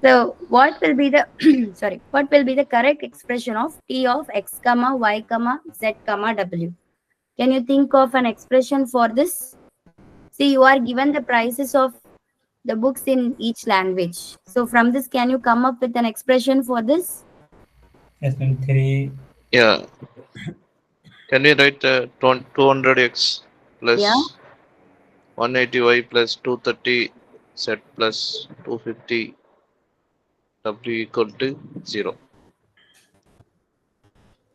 So what will be the sorry? What will be the correct expression of T of x comma y comma z comma w? Can you think of an expression for this? See, you are given the prices of the books in each language. So from this, can you come up with an expression for this? Yes, ma'am. 3. Yeah. Can we write 200x plus Yeah. 180y plus 230 z plus 250 w equal to 0?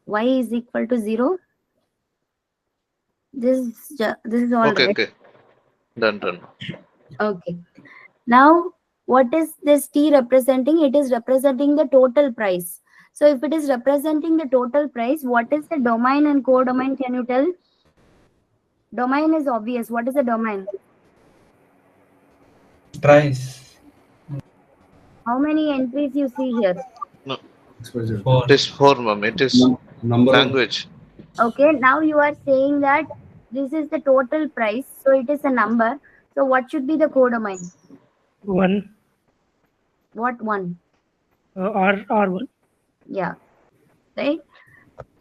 Y is equal to 0. This is all Okay, right. okay. Done. Okay. Now, what is this T representing? It is representing the total price. So if it is representing the total price, what is the domain and codomain? Can you tell? Domain is obvious. What is the domain? Price. How many entries you see here? No. 4. It is 4, ma'am. It is Number of language. Okay. Now you are saying that this is the total price. So it is a number. So what should be the codomain? 1. What one? R1. Yeah. Right.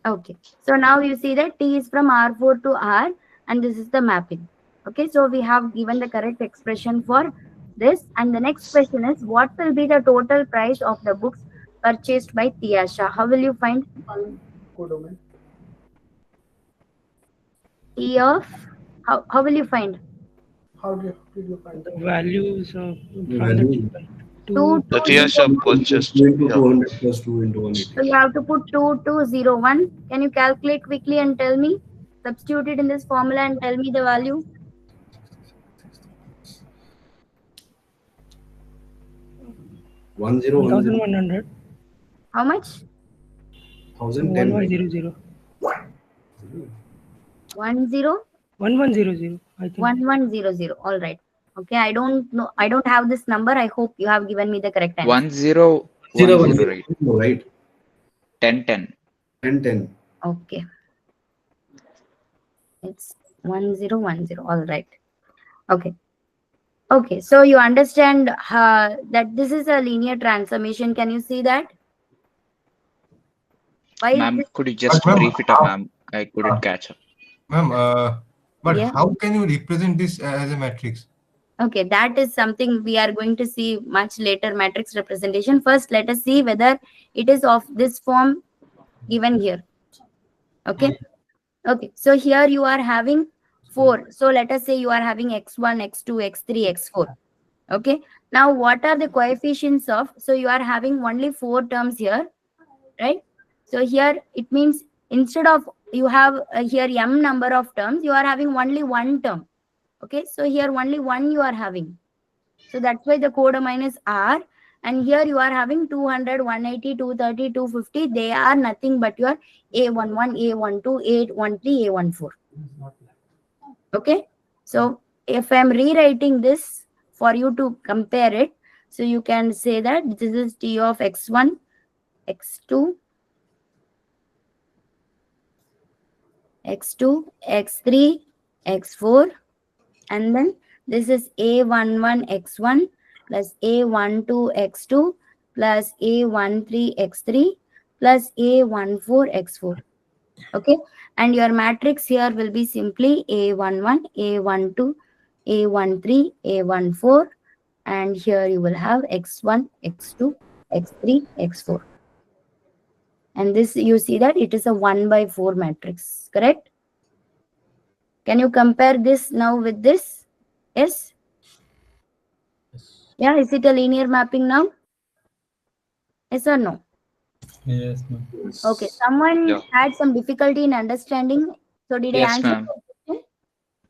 Okay. So now you see that T is from R4 to R and this is the mapping. Okay. So we have given the correct expression for this. And the next question is, what will be the total price of the books purchased by Tiasha? How will you find Codomain. T of, how will you find? How did you find The values from value. Two The to Tiasha 0. purchased. 2 into Yeah. 200 plus 2 into 180. So you have to put 2201. Can you calculate quickly and tell me? Substitute it in this formula and tell me the value. 1100. How much? 1010. 1100. 1100. I think. 1100. All right. Okay. I don't know. I don't have this number. I hope you have given me the correct answer. 1010, right? Right. 1010. 1010. Okay. It's 1010. All right. Okay. Okay. So you understand that this is a linear transformation. Can you see that? Why is Ma'am, this? could you just Ma'am, brief it up, ma'am? I couldn't catch up. Ma'am, but Yeah. how can you represent this as a matrix? Okay, that is something we are going to see much later, matrix representation. First, let us see whether it is of this form given here. Okay. Okay, so here you are having 4. So let us say you are having x1, x2, x3, x4. Okay, now what are the coefficients of? So you are having only 4 terms here, right? So here it means instead of you have here m number of terms, you are having only one term. Okay, so here only one you are having. So that's why the codomain is R. And here you are having 200, 180, 230, 250. They are nothing but your A11, A12, A13, A14. Okay. So if I'm rewriting this for you to compare it, so you can say that this is T of x1, x2, x2, x3, x4, and then this is A11 x1 plus A12 x2 plus A13 x3 plus A14 x4. Okay, and your matrix here will be simply A11, A12, A13, A14, and here you will have x1, x2, x3, x4. And this you see that it is a 1/4 matrix, correct? Can you compare this now with this? Yes? Yeah, is it a linear mapping now? Yes or no? Yes, ma'am. Okay, someone Yeah. had some difficulty in understanding. So did I Yes, answer ma'am. your question?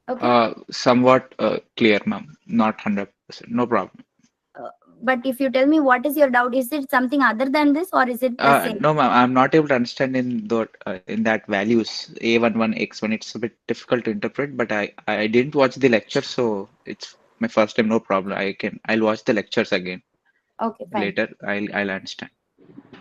Okay. Somewhat clear, ma'am. Not 100%. No problem. But if you tell me what is your doubt, is it something other than this or is it the same? No, ma'am. I'm not able to understand in that values A11, X1. It's a bit difficult to interpret, but I didn't watch the lecture, so it's my first time. No problem. I'll watch the lectures again Okay, fine. later. I'll understand.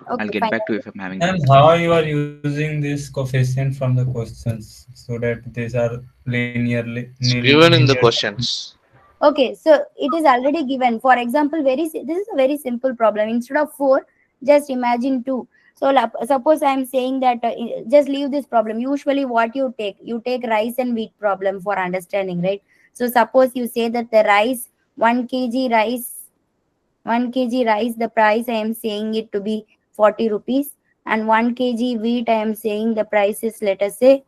I'll Okay, get fine. back to you if I'm having And doubts. how you are using this coefficient from the questions so that these are It's given in the linear. questions. Okay, so it is already given. For example, this is a very simple problem. Instead of 4, just imagine 2. So suppose I am saying that just leave this problem. Usually what you take rice and wheat problem for understanding, right? So suppose you say that the rice, 1 kg rice, 1 kg rice, the price I am saying it to be 40 rupees, and 1 kg wheat I am saying the price is, let us say,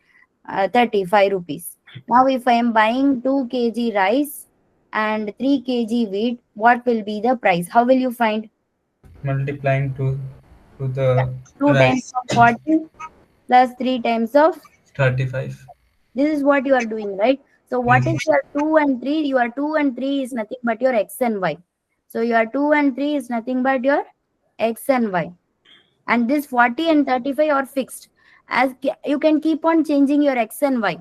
35 rupees. Now if I am buying 2 kg rice and 3 kg wheat, what will be the price? How will you find? Multiplying to the 2 times rice. of 40 plus 3 times of 35. this is what you are doing, right? So what is your 2 and 3? Your 2 and 3 is nothing but your x and y. So your 2 and 3 is nothing but your x and y. And this 40 and 35 are fixed. As you can keep on changing your x and y.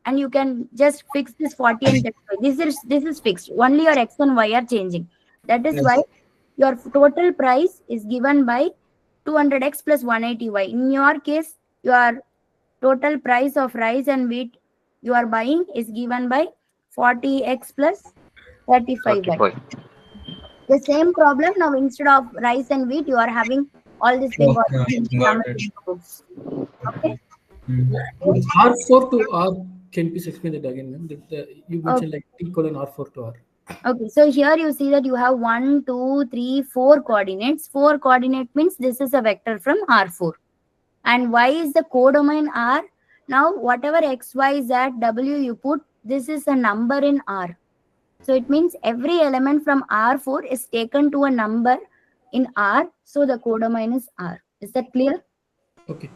And you can just fix this 40 and 35. This is fixed. Only your x and y are changing. That is why your total price is given by 200x plus 180y. In your case, your total price of rice and wheat you are buying is given by 40x plus 35y. 35. The same problem now, instead of rice and wheat, you are having all these big Okay, got it. books. Okay. With R4 to R, can you please explain that again, ma'am? You mentioned like T colon R4 to R. Okay, so here you see that you have 1, 2, 3, 4 coordinates. 4 coordinate means this is a vector from R4. And Y is the codomain R. Now, whatever X, Y, Z, W you put, this is a number in R. So it means every element from R4 is taken to a number in R. So the codomain is R. Is that clear? Okay.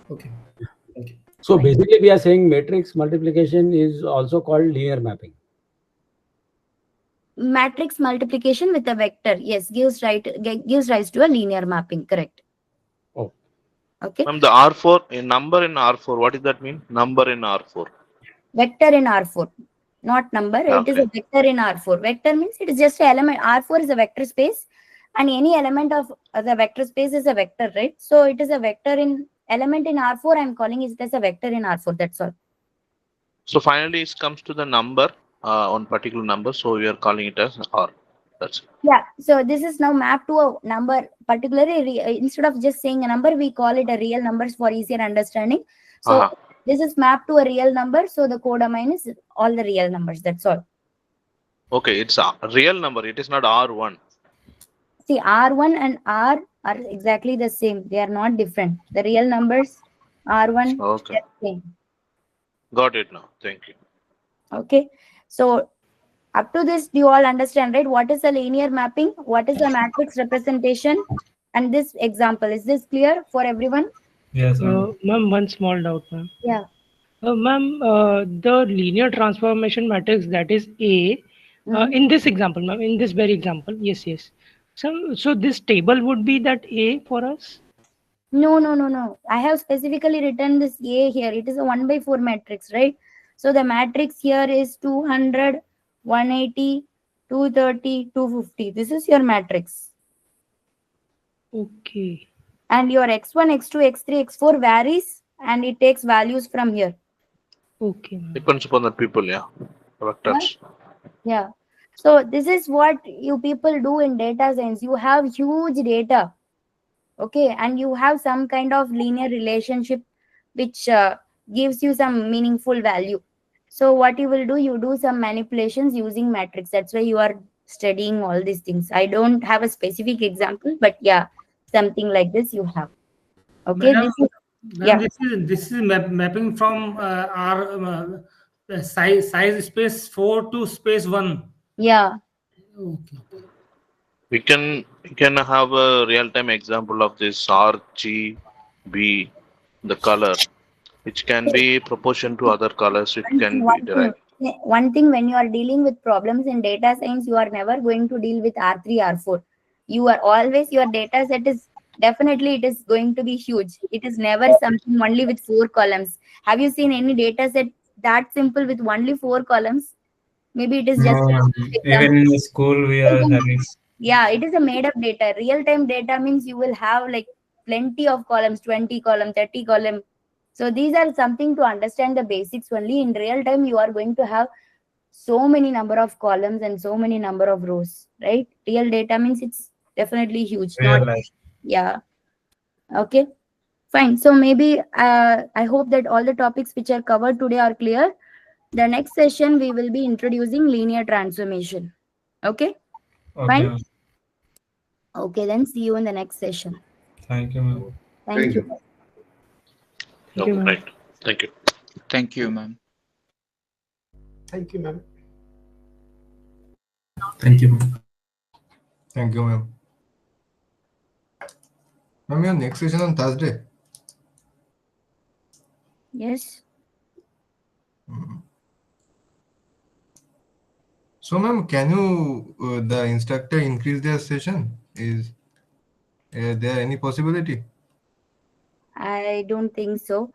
So basically, we are saying matrix multiplication is also called linear mapping. Matrix multiplication with a vector, yes, gives rise to a linear mapping. Correct. Oh. Okay. Ma'am, the R4, a number in R4, what does that mean? Number in R4. Vector in R4, not number. It is a vector in R4. Vector means it is just an element. R4 is a vector space, and any element of the vector space is a vector, right? So it is a vector in element in R4. I'm calling it as a vector in R4. That's all. So finally, it comes to the number, on particular number. So we are calling it as R. That's it. Yeah. So this is now mapped to a number. Particularly, instead of just saying a number, we call it a real numbers for easier understanding. So this is mapped to a real number. So the codomain is all the real numbers. That's all. Okay, it's a real number. It is not R1. See, R1 and R are exactly the same. They are not different. The real numbers, R1, Okay. same. Got it now. Thank you. Okay. So up to this, do you all understand, right? What is a linear mapping? What is a matrix representation? And this example, is this clear for everyone? Yes, ma'am. Ma'am, one small doubt, ma'am. Yeah. Ma'am, the linear transformation matrix, that is A, in this example, ma'am, in this very example, yes, yes. So this table would be that A for us? No, no, no, no. I have specifically written this A here. It is a 1/4 matrix, right? So the matrix here is 200, 180, 230, 250. This is your matrix. Okay. And your x1, x2, x3, x4 varies and it takes values from here. Okay. Depends upon the people, yeah. Vectors. Yeah. So this is what you people do in data science. You have huge data. Okay. And you have some kind of linear relationship which gives you some meaningful value. So what you will do, you do some manipulations using matrix. That's why you are studying all these things. I don't have a specific example, but yeah, something like this you have. Okay. Madam, This is, ma'am, yeah. this is mapping from our size space 4 to space 1. Yeah. Okay. We can have a real-time example of this RGB, the color, which can be proportion to other colors. It can be derived. One thing, when you are dealing with problems in data science, you are never going to deal with R3, R4. You are always, your data set is definitely, it is going to be huge. It is never something only with 4 columns. Have you seen any data set that simple with only 4 columns? Maybe it is just No, ma'am. an Even example. in the school, we are having. Yeah, it is a made up data. Real time data means you will have like plenty of columns, 20 column, 30 column. So these are something to understand the basics only. In real time, you are going to have so many number of columns and so many number of rows, right? Real data means it's definitely huge. Real Not, life. yeah. Okay, fine. So maybe I hope that all the topics which are covered today are clear. The next session, we will be introducing linear transformation. Okay, Okay, fine. ma'am. Okay, then see you in the next session. Thank you, ma'am. Thank you. Thank you, ma'am. Right. Thank you. Thank you, ma'am. Thank you, ma'am. Thank you, ma'am. Thank you, ma'am. Ma'am, your next session on Thursday. Yes. So, ma'am, can you the instructor increase their session? Is there any possibility? I don't think so.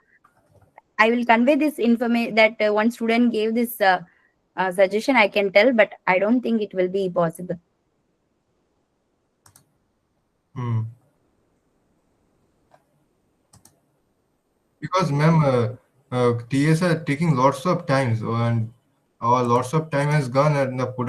I will convey this information that one student gave this suggestion. I can tell, but I don't think it will be possible. Hmm. Because, ma'am, TS are taking lots of times, and our lots of time has gone, and the product